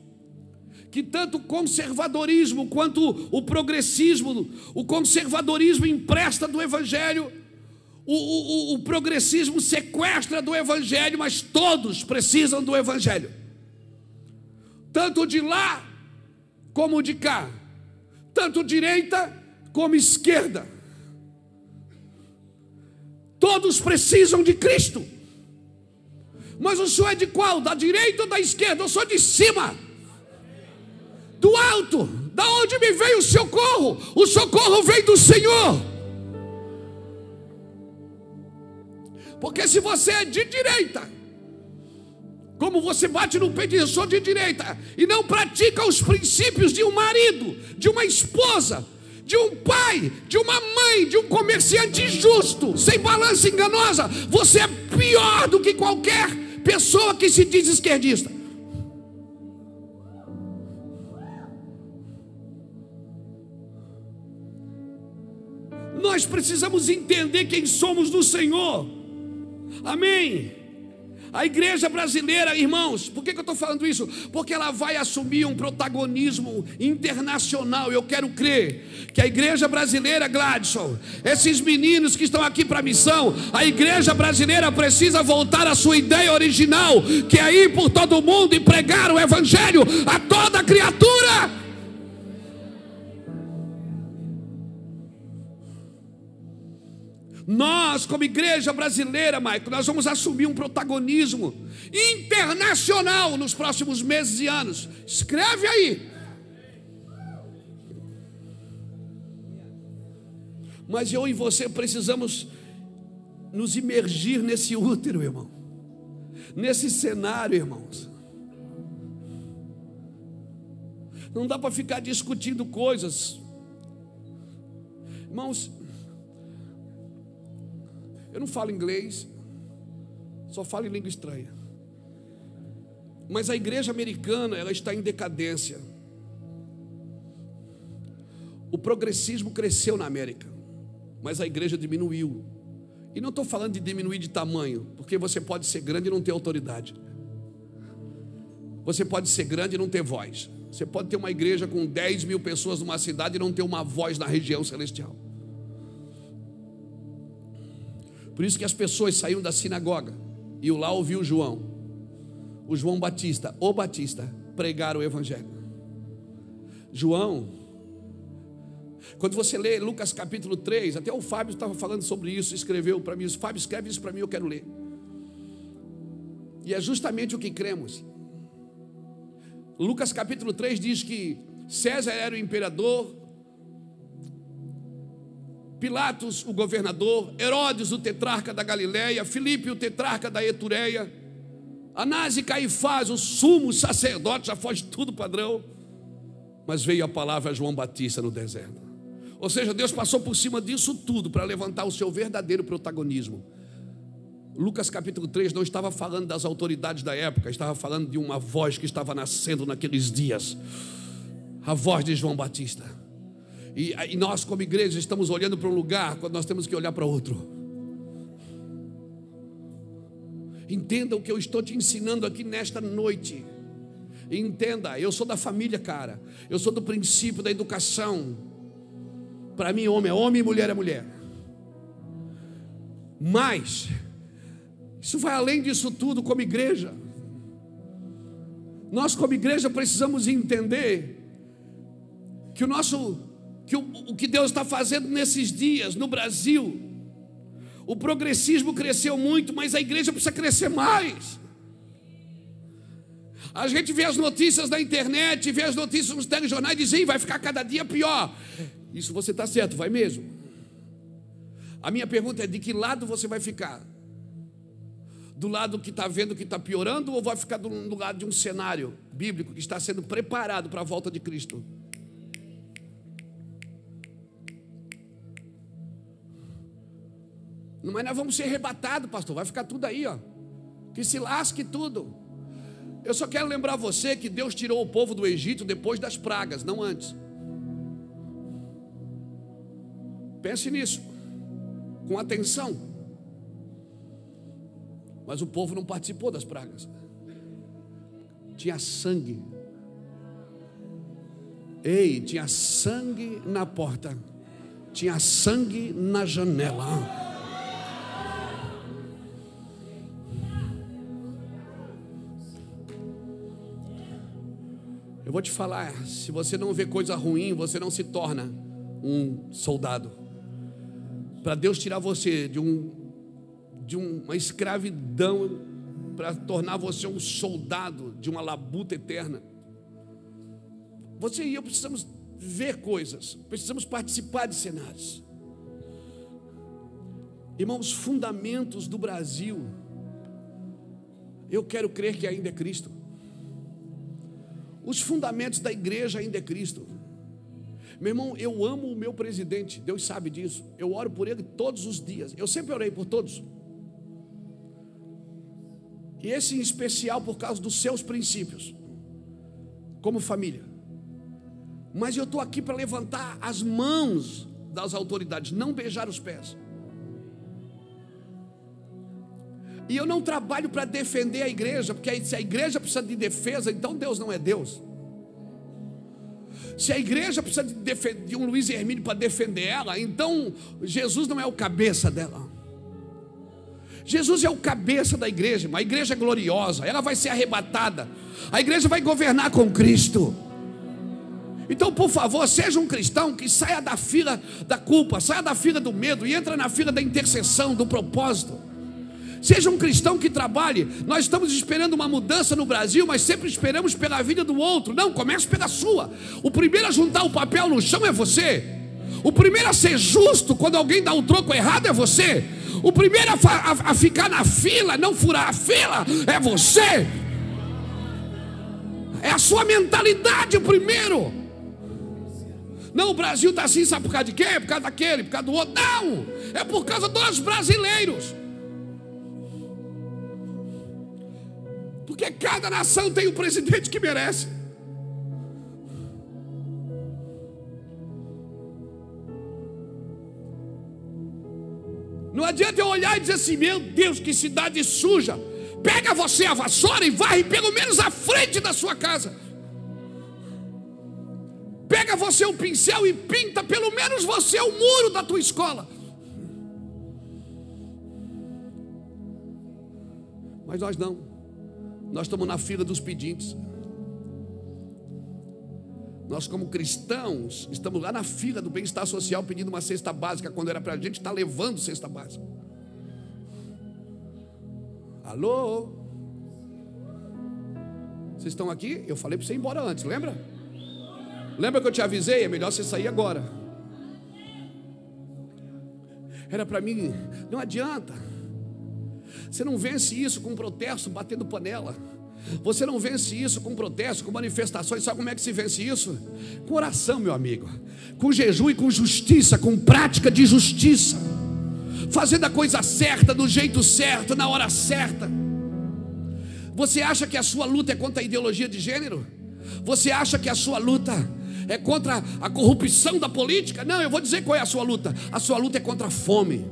que tanto o conservadorismo quanto o progressismo, o conservadorismo empresta do evangelho, o progressismo sequestra do evangelho, mas todos precisam do evangelho. Tanto de lá como de cá, tanto direita como esquerda, todos precisam de Cristo. Mas o senhor é de qual? Da direita ou da esquerda? Eu sou de cima, do alto, da onde me veio o socorro? O socorro vem do Senhor. Porque se você é de direita, como você bate no peito, eu sou de direita, e não pratica os princípios de um marido, de uma esposa, de um pai, de uma mãe, de um comerciante justo, sem balança enganosa, você é pior do que qualquer pessoa que se diz esquerdista. Nós precisamos entender quem somos no Senhor. Amém? A igreja brasileira, irmãos, por que eu estou falando isso? Porque ela vai assumir um protagonismo internacional. Eu quero crer que a igreja brasileira, Gladson, esses meninos que estão aqui para a missão, a igreja brasileira precisa voltar à sua ideia original, que é ir por todo mundo e pregar o evangelho a toda criatura. Nós, como igreja brasileira, Maico, nós vamos assumir um protagonismo internacional nos próximos meses e anos. Escreve aí. Mas eu e você precisamos nos imergir nesse útero, irmão, nesse cenário, irmãos. Não dá para ficar discutindo coisas. Irmãos, eu não falo inglês, só falo em língua estranha. Mas a igreja americana, ela está em decadência. O progressismo cresceu na América, mas a igreja diminuiu. E não estou falando de diminuir de tamanho, porque você pode ser grande e não ter autoridade. Você pode ser grande e não ter voz. Você pode ter uma igreja com 10 mil pessoas numa cidade e não ter uma voz na região celestial. Por isso que as pessoas saíram da sinagoga e lá ouviu o João Batista, pregar o evangelho. João, quando você lê Lucas capítulo 3, até o Fábio estava falando sobre isso, escreveu para mim, Fábio, escreve isso para mim, eu quero ler. E é justamente o que cremos. Lucas capítulo 3 diz que César era o imperador, Pilatos o governador, Herodes o tetrarca da Galileia, Filipe o tetrarca da Etureia, Anás e Caifás, o sumo sacerdote, já foge tudo padrão. Mas veio a palavra a João Batista no deserto. Ou seja, Deus passou por cima disso tudo para levantar o seu verdadeiro protagonismo. Lucas capítulo 3 não estava falando das autoridades da época, estava falando de uma voz que estava nascendo naqueles dias. A voz de João Batista. E nós como igreja estamos olhando para um lugar quando nós temos que olhar para outro. Entenda o que eu estou te ensinando aqui nesta noite. Entenda, eu sou da família, cara. Eu sou do princípio da educação. Para mim, homem é homem e mulher é mulher. Mas isso vai além disso tudo como igreja. Nós como igreja precisamos entender que o que Deus está fazendo nesses dias no Brasil. O progressismo cresceu muito, mas a igreja precisa crescer mais. A gente vê as notícias na internet, vê as notícias nos telejornais e diz, vai ficar cada dia pior. Isso você está certo, vai mesmo. A minha pergunta é, de que lado você vai ficar? Do lado que está vendo que está piorando, ou vai ficar do lado de um cenário bíblico que está sendo preparado para a volta de Cristo? Mas nós vamos ser arrebatados, pastor. Vai ficar tudo aí, ó. Que se lasque tudo. Eu só quero lembrar você que Deus tirou o povo do Egito depois das pragas, não antes. Pense nisso, com atenção. Mas o povo não participou das pragas. Tinha sangue. Ei, tinha sangue na porta. Tinha sangue na janela. Eu vou te falar, se você não vê coisa ruim, você não se torna um soldado. Para Deus tirar você de uma escravidão, para tornar você um soldado de uma labuta eterna, você e eu precisamos ver coisas, precisamos participar de cenários. Irmãos, fundamentos do Brasil, eu quero crer que ainda é Cristo. Os fundamentos da igreja ainda é Cristo. Meu irmão, eu amo o meu presidente, Deus sabe disso. Eu oro por ele todos os dias. Eu sempre orei por todos. E esse em especial por causa dos seus princípios, como família. Mas eu estou aqui para levantar as mãos das autoridades, não beijar os pés. E eu não trabalho para defender a igreja, porque se a igreja precisa de defesa, então Deus não é Deus. Se a igreja precisa de um Luiz Hermínio para defender ela, então Jesus não é o cabeça dela. Jesus é o cabeça da igreja, uma igreja gloriosa, ela vai ser arrebatada, a igreja vai governar com Cristo. Então, por favor, seja um cristão que saia da fila da culpa, saia da fila do medo e entra na fila da intercessão, do propósito. Seja um cristão que trabalhe. Nós estamos esperando uma mudança no Brasil, mas sempre esperamos pela vida do outro. Não, comece pela sua. O primeiro a juntar o papel no chão é você. O primeiro a ser justo quando alguém dá um troco errado é você. O primeiro a ficar na fila, não furar a fila, é você. É a sua mentalidade o primeiro. Não, o Brasil está assim, sabe por causa de quê? Por causa daquele, por causa do outro. Não, é por causa dos brasileiros. Porque cada nação tem o presidente que merece. Não adianta eu olhar e dizer assim: meu Deus, que cidade suja. Pega você a vassoura e varre pelo menos a frente da sua casa. Pega você o pincel e pinta pelo menos você o muro da tua escola. Mas nós não. Nós estamos na fila dos pedintes. Nós, como cristãos, estamos lá na fila do bem-estar social pedindo uma cesta básica, quando era para a gente estar levando cesta básica. Alô? Vocês estão aqui? Eu falei para você ir embora antes, lembra? Lembra que eu te avisei? É melhor você sair agora. Era para mim, não adianta. Você não vence isso com protesto batendo panela. Você não vence isso com protesto, com manifestações. Sabe como é que se vence isso? Com oração, meu amigo. Com jejum e com justiça, com prática de justiça. Fazendo a coisa certa, do jeito certo, na hora certa. Você acha que a sua luta é contra a ideologia de gênero? Você acha que a sua luta é contra a corrupção da política? Não, eu vou dizer qual é a sua luta. A sua luta é contra a fome.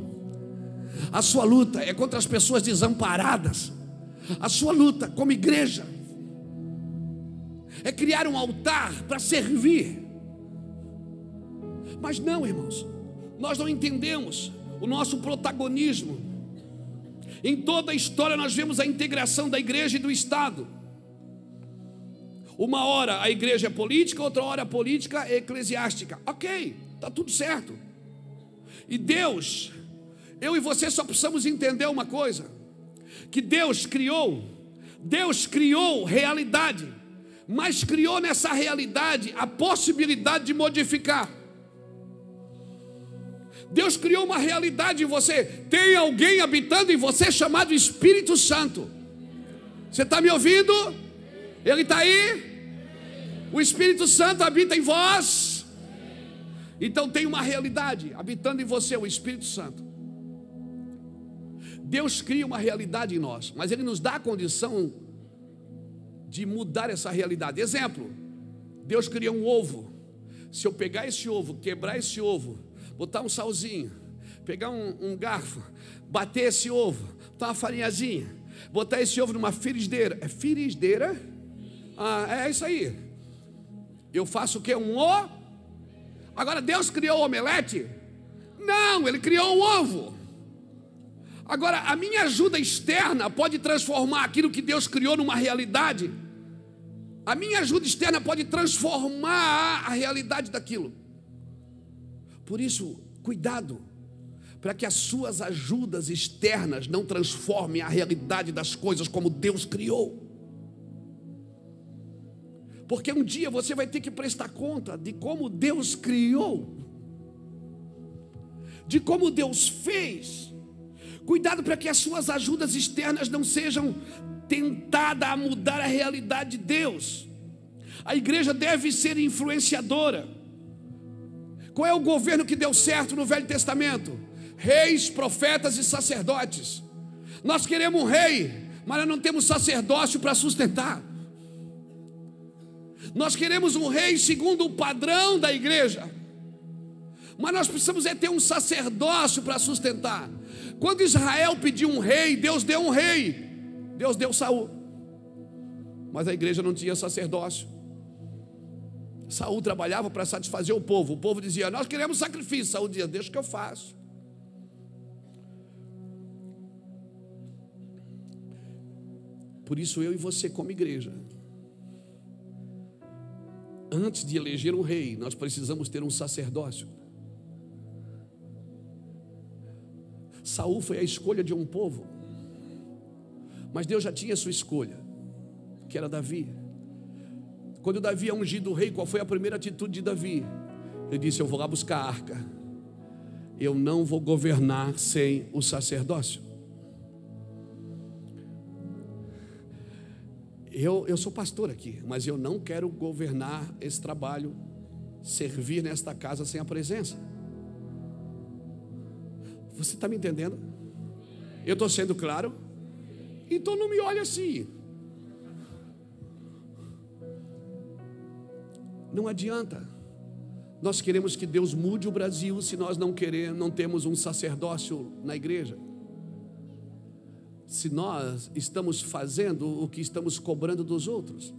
A sua luta é contra as pessoas desamparadas. A sua luta como igreja é criar um altar para servir. Mas não, irmãos, nós não entendemos o nosso protagonismo. Em toda a história nós vemos a integração da igreja e do Estado. Uma hora a igreja é política, outra hora a política é eclesiástica. Ok, está tudo certo. E Deus, eu e você só precisamos entender uma coisa: que Deus criou realidade, mas criou nessa realidade a possibilidade de modificar. Deus criou uma realidade em você. Tem alguém habitando em você chamado Espírito Santo. Você está me ouvindo? Ele está aí? O Espírito Santo habita em vós. Então tem uma realidade habitando em você, o Espírito Santo. Deus cria uma realidade em nós, mas Ele nos dá a condição de mudar essa realidade. Exemplo: Deus cria um ovo. Se eu pegar esse ovo, quebrar esse ovo, botar um salzinho, pegar um garfo, bater esse ovo, botar uma farinhazinha, botar esse ovo numa frigideira. É frigideira? É isso aí. Eu faço o quê? Agora Deus criou o omelete? Não, Ele criou um ovo. Agora, a minha ajuda externa pode transformar aquilo que Deus criou numa realidade. A minha ajuda externa pode transformar a realidade daquilo. Por isso, cuidado, para que as suas ajudas externas não transformem a realidade das coisas como Deus criou. Porque um dia você vai ter que prestar conta de como Deus criou, de como Deus fez. Cuidado para que as suas ajudas externas não sejam tentadas a mudar a realidade de Deus. A igreja deve ser influenciadora. Qual é o governo que deu certo no Velho Testamento? Reis, profetas e sacerdotes. Nós queremos um rei, mas nós não temos sacerdócio para sustentar. Nós queremos um rei segundo o padrão da igreja, mas nós precisamos ter um sacerdócio para sustentar. Quando Israel pediu um rei, Deus deu um rei. Deus deu Saul. Mas a igreja não tinha sacerdócio. Saul trabalhava para satisfazer o povo. O povo dizia: nós queremos sacrifício. Saul dizia: deixa que eu faço. Por isso eu e você como igreja, antes de eleger um rei, nós precisamos ter um sacerdócio. Saul foi a escolha de um povo, mas Deus já tinha a sua escolha, que era Davi. Quando Davi é ungido rei, qual foi a primeira atitude de Davi? Ele disse: eu vou lá buscar a arca. Eu não vou governar sem o sacerdócio. Eu sou pastor aqui, mas eu não quero governar esse trabalho servir nesta casa sem a presença. Você está me entendendo? Eu estou sendo claro? Então não me olhe assim. Não adianta. Nós queremos que Deus mude o Brasil se nós não temos um sacerdócio na igreja. Se nós estamos fazendo o que estamos cobrando dos outros.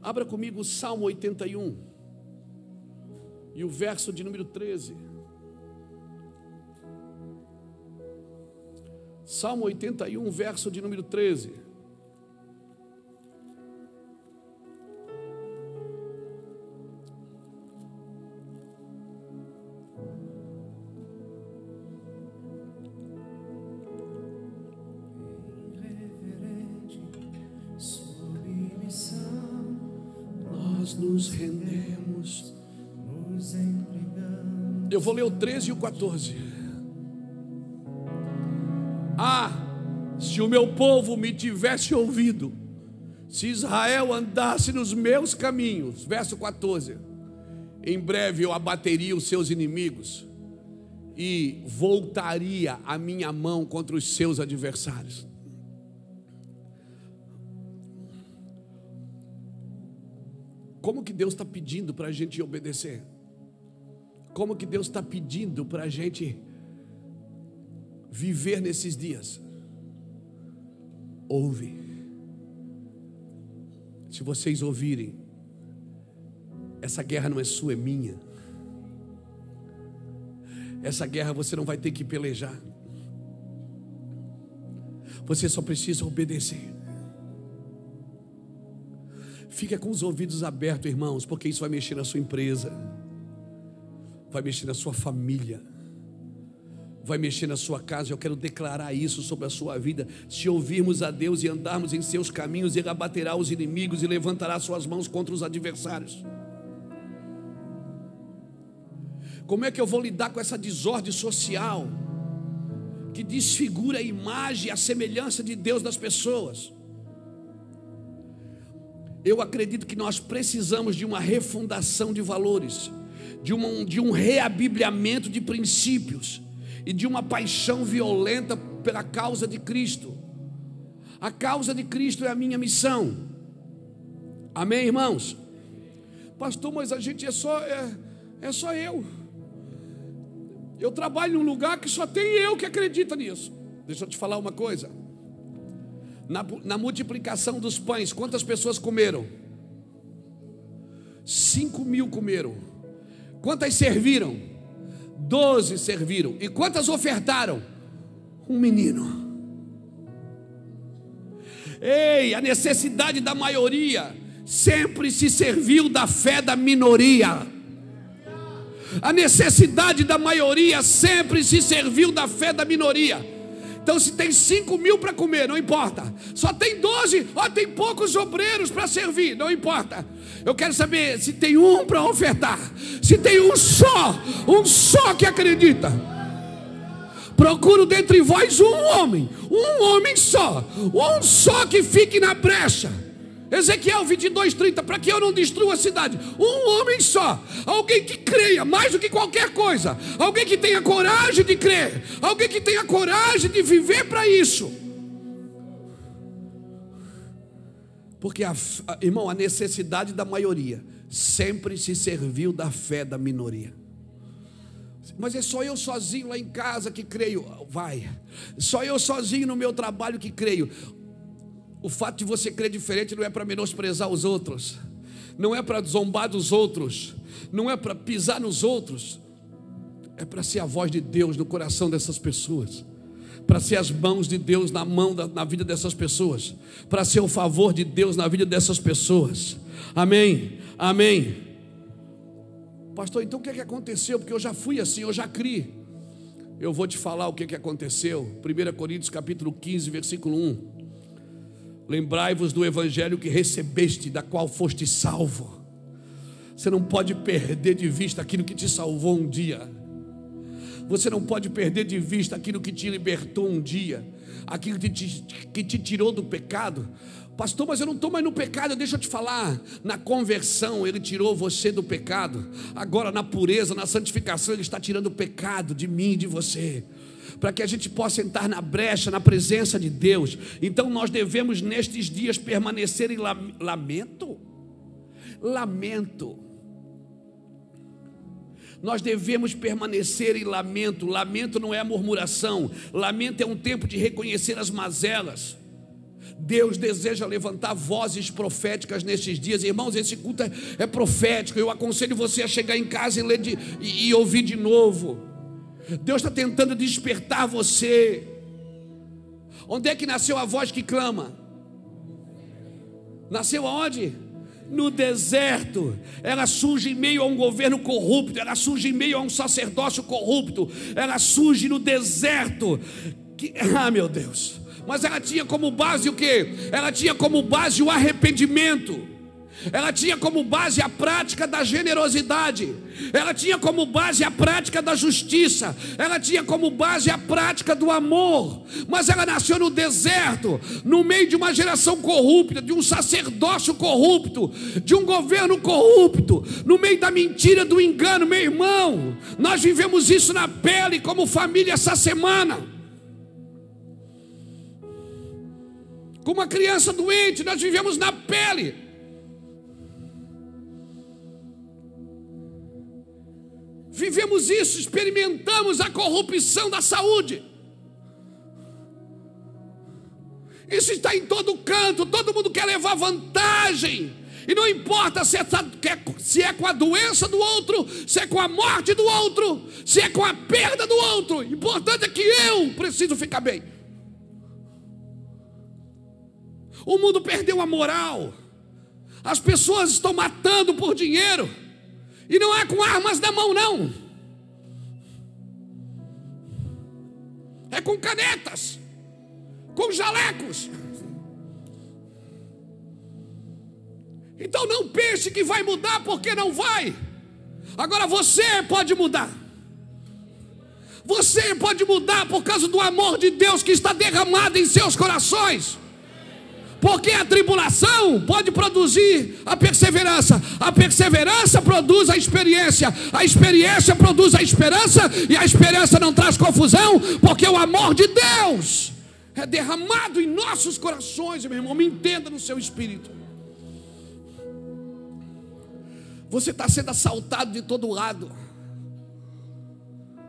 Abra comigo o Salmo 81 e o verso de número 13. Salmo 81, verso de número 13. Nos rendemos, nos entregamos. Eu vou ler o 13 e o 14. Se o meu povo me tivesse ouvido, se Israel andasse nos meus caminhos, verso 14, em breve eu abateria os seus inimigos e voltaria a minha mão contra os seus adversários. Como que Deus está pedindo para a gente obedecer? Como que Deus está pedindo para a gente viver nesses dias? Ouve. Se vocês ouvirem, essa guerra não é sua, é minha. Essa guerra você não vai ter que pelejar. Você só precisa obedecer. Fica com os ouvidos abertos, irmãos, porque isso vai mexer na sua empresa, vai mexer na sua família, vai mexer na sua casa. Eu quero declarar isso sobre a sua vida. Se ouvirmos a Deus e andarmos em seus caminhos, Ele abaterá os inimigos e levantará suas mãos contra os adversários. Como é que eu vou lidar com essa desordem social que desfigura a imagem e a semelhança de Deus das pessoas? Eu acredito que nós precisamos de uma refundação de valores, de um reabibliamento de princípios e de uma paixão violenta pela causa de Cristo. A causa de Cristo é a minha missão. Amém, irmãos? Pastor, mas a gente é só eu. Eu trabalho num lugar que só tem eu que acredita nisso. Deixa eu te falar uma coisa. Na multiplicação dos pães, quantas pessoas comeram? 5.000 comeram. Quantas serviram? 12 serviram. E quantas ofertaram? Um menino. Ei, a necessidade da maioria sempre se serviu da fé da minoria. A necessidade da maioria sempre se serviu da fé da minoria. Então se tem 5.000 para comer, não importa. Só tem 12, tem poucos obreiros para servir, não importa. Eu quero saber se tem um para ofertar. Se tem um só que acredita. Procuro dentre vós um homem só. Um só que fique na brecha. Ezequiel 22:30, para que eu não destrua a cidade. Um homem só, alguém que creia mais do que qualquer coisa, alguém que tenha coragem de crer, alguém que tenha coragem de viver para isso. Porque, irmão, a necessidade da maioria sempre se serviu da fé da minoria. Mas é só eu sozinho lá em casa que creio. Vai. Só eu sozinho no meu trabalho que creio. O fato de você crer diferente não é para menosprezar os outros, não é para zombar dos outros, não é para pisar nos outros. É para ser a voz de Deus no coração dessas pessoas, para ser as mãos de Deus na vida dessas pessoas, para ser o favor de Deus na vida dessas pessoas. Amém, amém. Pastor, então o que aconteceu? Porque eu já fui assim, eu já criei. Eu vou te falar o que aconteceu. 1 Coríntios capítulo 15, versículo 1. Lembrai-vos do evangelho que recebeste, da qual foste salvo. Você não pode perder de vista aquilo que te salvou um dia. Você não pode perder de vista aquilo que te libertou um dia, aquilo que te tirou do pecado. Pastor, mas eu não estou mais no pecado. Deixa eu te falar, na conversão Ele tirou você do pecado. Agora na pureza, na santificação, Ele está tirando o pecado de mim e de você, para que a gente possa entrar na brecha, na presença de Deus. Então nós devemos nestes dias permanecer em lamento. Nós devemos permanecer em lamento. Lamento não é murmuração. Lamento é um tempo de reconhecer as mazelas. Deus deseja levantar vozes proféticas nesses dias. Irmãos, esse culto é profético. Eu aconselho você a chegar em casa e ler e ouvir de novo. Deus está tentando despertar você. Onde é que nasceu a voz que clama? Nasceu aonde? No deserto. Ela surge em meio a um governo corrupto. Ela surge em meio a um sacerdócio corrupto. Ela surge no deserto. Meu Deus. Mas ela tinha como base o quê? Ela tinha como base o arrependimento. Ela tinha como base a prática da generosidade. Ela tinha como base a prática da justiça. Ela tinha como base a prática do amor. Mas ela nasceu no deserto, no meio de uma geração corrupta, de um sacerdócio corrupto, de um governo corrupto, no meio da mentira, do engano. Meu irmão, nós vivemos isso na pele como família essa semana. Como uma criança doente, nós vivemos na pele. Vivemos isso, experimentamos a corrupção da saúde. Isso está em todo canto, todo mundo quer levar vantagem. E não importa se é com a doença do outro, se é com a morte do outro, se é com a perda do outro. O importante é que eu preciso ficar bem. O mundo perdeu a moral. As pessoas estão matando por dinheiro. E não é com armas na mão, não. É com canetas, com jalecos. Então não pense que vai mudar, porque não vai. Agora você pode mudar. Você pode mudar por causa do amor de Deus que está derramado em seus corações. Porque a tribulação pode produzir a perseverança produz a experiência produz a esperança, e a esperança não traz confusão, porque o amor de Deus é derramado em nossos corações. Meu irmão, me entenda no seu espírito. Você está sendo assaltado de todo lado.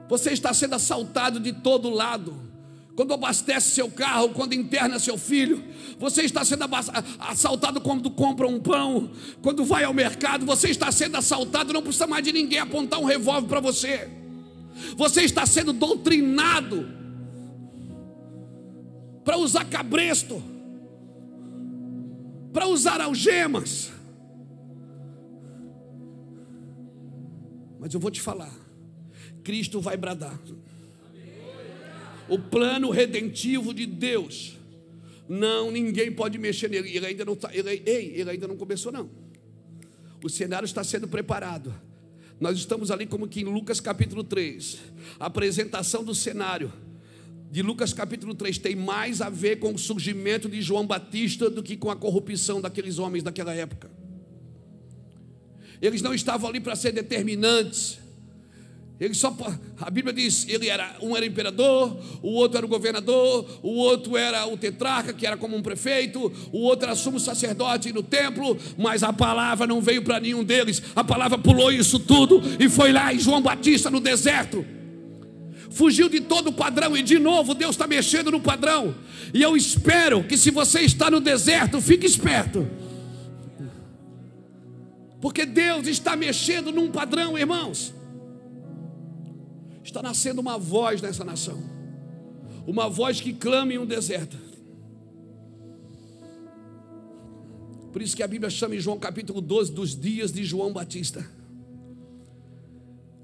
Você está sendo assaltado de todo lado. Quando abastece seu carro, quando interna seu filho, você está sendo assaltado quando compra um pão, quando vai ao mercado, você está sendo assaltado, não precisa mais de ninguém apontar um revólver para você. Você está sendo doutrinado para usar cabresto, para usar algemas. Mas eu vou te falar, Cristo vai bradar. O plano redentivo de Deus, ninguém pode mexer nele. Ele ainda não está, ele ainda não começou, não. O cenário está sendo preparado. Nós estamos ali como que em Lucas capítulo 3. A apresentação do cenário de Lucas capítulo 3 tem mais a ver com o surgimento de João Batista do que com a corrupção daqueles homens daquela época. Eles não estavam ali para ser determinantes. A Bíblia diz, um era imperador, o outro era o governador, o outro era o tetrarca, que era como um prefeito, o outro era sumo sacerdote no templo, mas a palavra não veio para nenhum deles. A palavra pulou isso tudo e foi lá em João Batista no deserto. Fugiu de todo o padrão, e de novo Deus está mexendo no padrão. E eu espero que, se você está no deserto, fique esperto, porque Deus está mexendo num padrão, irmãos. Está nascendo uma voz nessa nação, uma voz que clama em um deserto. Por isso que a Bíblia chama em João capítulo 12 dos dias de João Batista.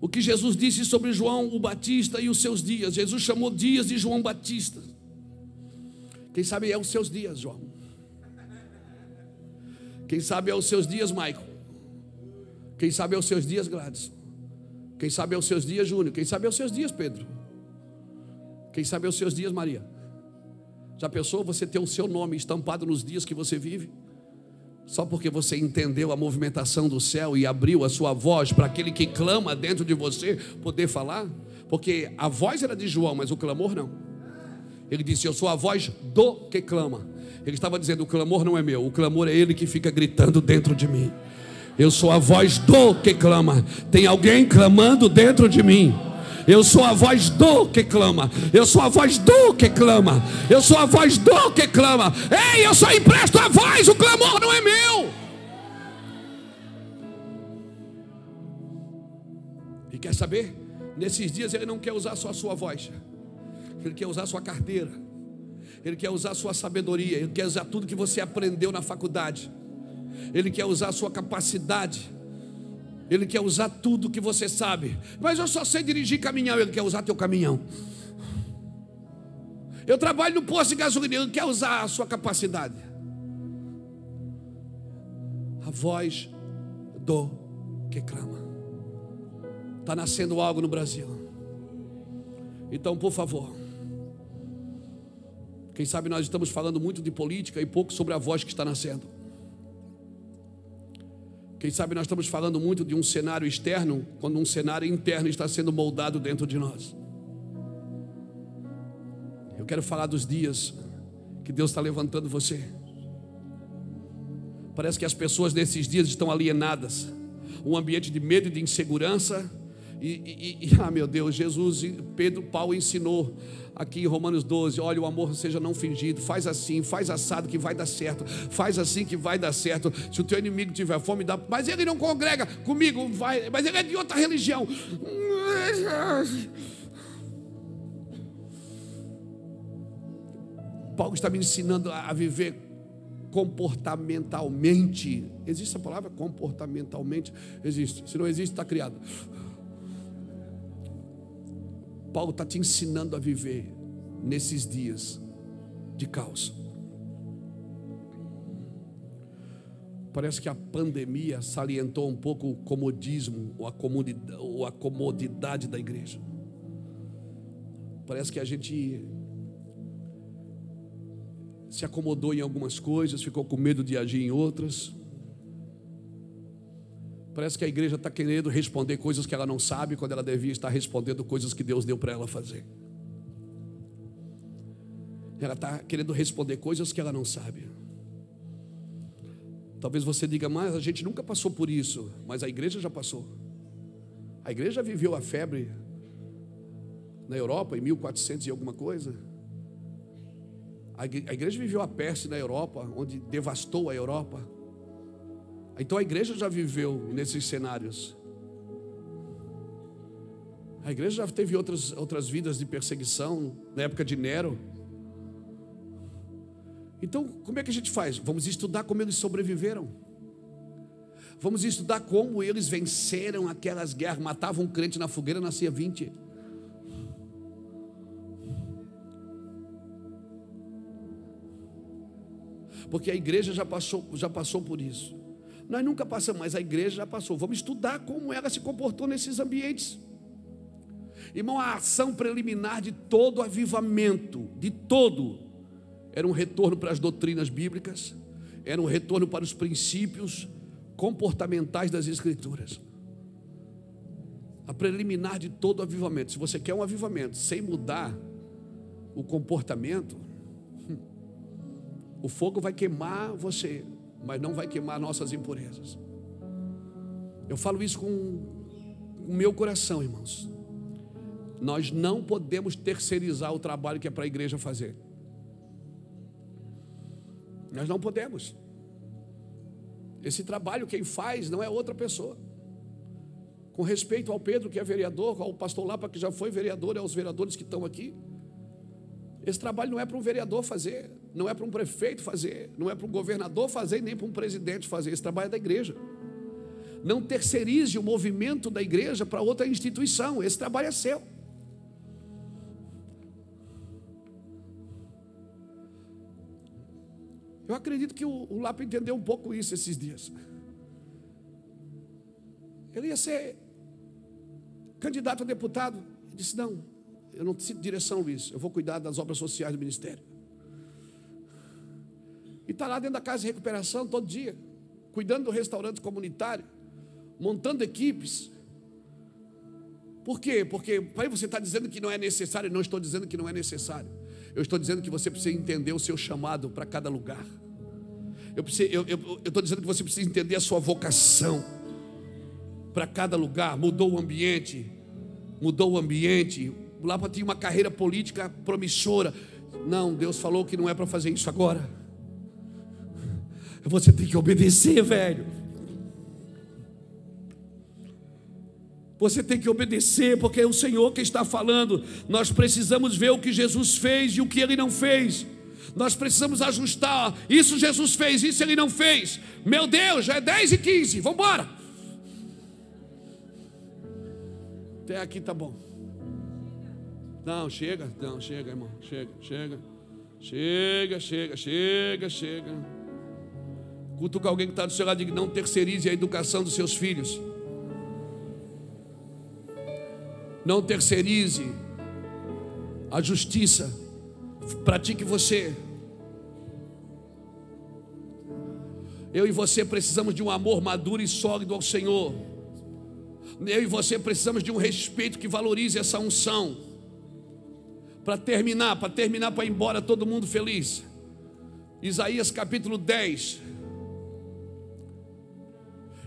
O que Jesus disse sobre João o Batista e os seus dias, Jesus chamou dias de João Batista. Quem sabe é os seus dias, João. Quem sabe é os seus dias, Michael. Quem sabe é os seus dias, Gladys. Quem sabe é os seus dias, Júnior. Quem sabe é os seus dias, Pedro. Quem sabe é os seus dias, Maria. Já pensou você ter o seu nome estampado nos dias que você vive? Só porque você entendeu a movimentação do céu e abriu a sua voz para aquele que clama dentro de você poder falar? Porque a voz era de João, mas o clamor não. Ele disse: eu sou a voz do que clama. Ele estava dizendo: o clamor não é meu, o clamor é ele que fica gritando dentro de mim. Eu sou a voz do que clama. Tem alguém clamando dentro de mim. Eu sou a voz do que clama. Eu sou a voz do que clama. Eu sou a voz do que clama. Ei, eu só empresto a voz, o clamor não é meu. E quer saber? Nesses dias ele não quer usar só a sua voz. Ele quer usar a sua carteira. Ele quer usar a sua sabedoria. Ele quer usar tudo que você aprendeu na faculdade. Ele quer usar a sua capacidade. Ele quer usar tudo que você sabe. Mas eu só sei dirigir caminhão. Ele quer usar teu caminhão. Eu trabalho no posto de gasolina. Ele quer usar a sua capacidade. A voz do que clama. Está nascendo algo no Brasil. Então, por favor, quem sabe nós estamos falando muito de política e pouco sobre a voz que está nascendo. Quem sabe nós estamos falando muito de um cenário externo, quando um cenário interno está sendo moldado dentro de nós. Eu quero falar dos dias que Deus está levantando você. Parece que as pessoas nesses dias estão alienadas. Um ambiente de medo e de insegurança. Meu Deus, Jesus, Paulo ensinou aqui em Romanos 12, olha, o amor seja não fingido, faz assim, faz assado que vai dar certo, faz assim que vai dar certo. Se o teu inimigo tiver fome, dá, mas ele não congrega comigo, vai, mas ele é de outra religião. Paulo está me ensinando a viver comportamentalmente. Existe essa palavra? Comportamentalmente? Existe, se não existe, está criado. Paulo está te ensinando a viver nesses dias de caos. Parece que a pandemia salientou um pouco o comodismo ou a comodidade da igreja. Parece que a gente se acomodou em algumas coisas, ficou com medo de agir em outras. Parece que a igreja está querendo responder coisas que ela não sabe, quando ela devia estar respondendo coisas que Deus deu para ela fazer. Ela está querendo responder coisas que ela não sabe. Talvez você diga: mas a gente nunca passou por isso. Mas a igreja já passou. A igreja já viveu a febre na Europa em 1400 e alguma coisa. A igreja viveu a peste na Europa, onde devastou a Europa. Então a igreja já viveu nesses cenários. A igreja já teve outras vidas de perseguição, na época de Nero. Então, como é que a gente faz? Vamos estudar como eles sobreviveram. Vamos estudar como eles venceram aquelas guerras. Matavam um crente na fogueira, nascia 20. Porque a igreja já passou por isso. Nós nunca passamos, mas a igreja já passou. Vamos estudar como ela se comportou nesses ambientes. Irmão, a ação preliminar de todo avivamento, de todo, era um retorno para as doutrinas bíblicas, era um retorno para os princípios comportamentais das Escrituras. A preliminar de todo avivamento. Se você quer um avivamento sem mudar o comportamento, o fogo vai queimar você, mas não vai queimar nossas impurezas. Eu falo isso com o meu coração, irmãos. Nós não podemos terceirizar o trabalho que é para a igreja fazer. Nós não podemos. Esse trabalho quem faz não é outra pessoa. Com respeito ao Pedro, que é vereador, ao pastor Lapa, que já foi vereador, e aos vereadores que estão aqui. Esse trabalho não é para um vereador fazer, não é para um prefeito fazer, não é para um governador fazer, nem para um presidente fazer. Esse trabalho é da igreja. Não terceirize o movimento da igreja para outra instituição. Esse trabalho é seu. Eu acredito que o Lapa entendeu um pouco isso esses dias. Ele ia ser candidato a deputado. Ele disse: não, eu não sinto direção, Luiz, eu vou cuidar das obras sociais do ministério. E está lá dentro da casa de recuperação todo dia, cuidando do restaurante comunitário, montando equipes. Por quê? Porque aí você está dizendo que não é necessário. Eu não estou dizendo que não é necessário. Eu estou dizendo que você precisa entender o seu chamado para cada lugar. Eu estou dizendo que você precisa entender a sua vocação para cada lugar. Mudou o ambiente. Lá tinha uma carreira política promissora. Não, Deus falou que não é para fazer isso agora. Você tem que obedecer, velho. Você tem que obedecer, porque é o Senhor que está falando. Nós precisamos ver o que Jesus fez e o que Ele não fez. Nós precisamos ajustar. Isso Jesus fez, isso Ele não fez. Meu Deus, já é 10h15, vamos embora. Até aqui tá bom. Não, chega, irmão. Chega. Cutuca alguém que está do seu lado e diga: não terceirize a educação dos seus filhos. Não terceirize a justiça. Pratique você. Eu e você precisamos de um amor maduro e sólido ao Senhor. Eu e você precisamos de um respeito que valorize essa unção. Para terminar, para ir embora todo mundo feliz. Isaías capítulo 10.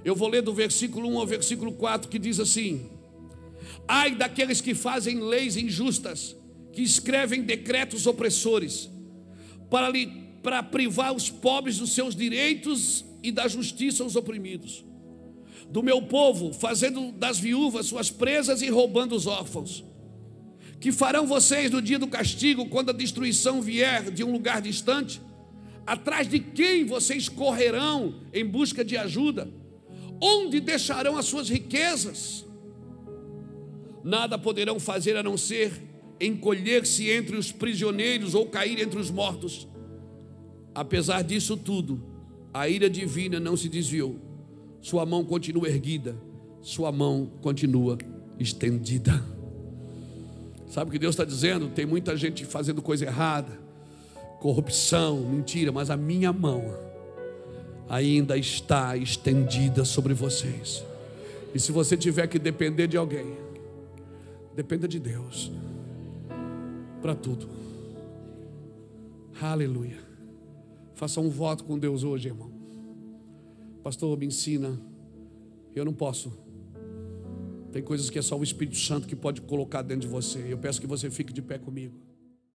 Eu vou ler do versículo 1 ao versículo 4, que diz assim: ai daqueles que fazem leis injustas, que escrevem decretos opressores, para privar os pobres dos seus direitos e da justiça aos oprimidos. Do meu povo, fazendo das viúvas suas presas e roubando os órfãos. Que farão vocês no dia do castigo, quando a destruição vier de um lugar distante? Atrás de quem vocês correrão em busca de ajuda? Onde deixarão as suas riquezas? Nada poderão fazer a não ser encolher-se entre os prisioneiros ou cair entre os mortos. Apesar disso tudo, a ira divina não se desviou. Sua mão continua erguida, sua mão continua estendida. Sabe o que Deus está dizendo? Tem muita gente fazendo coisa errada, corrupção, mentira, mas a minha mão ainda está estendida sobre vocês. E se você tiver que depender de alguém, dependa de Deus para tudo. Aleluia. Faça um voto com Deus hoje, irmão. Pastor, me ensina. Eu não posso. Tem coisas que é só o Espírito Santo que pode colocar dentro de você. Eu peço que você fique de pé comigo.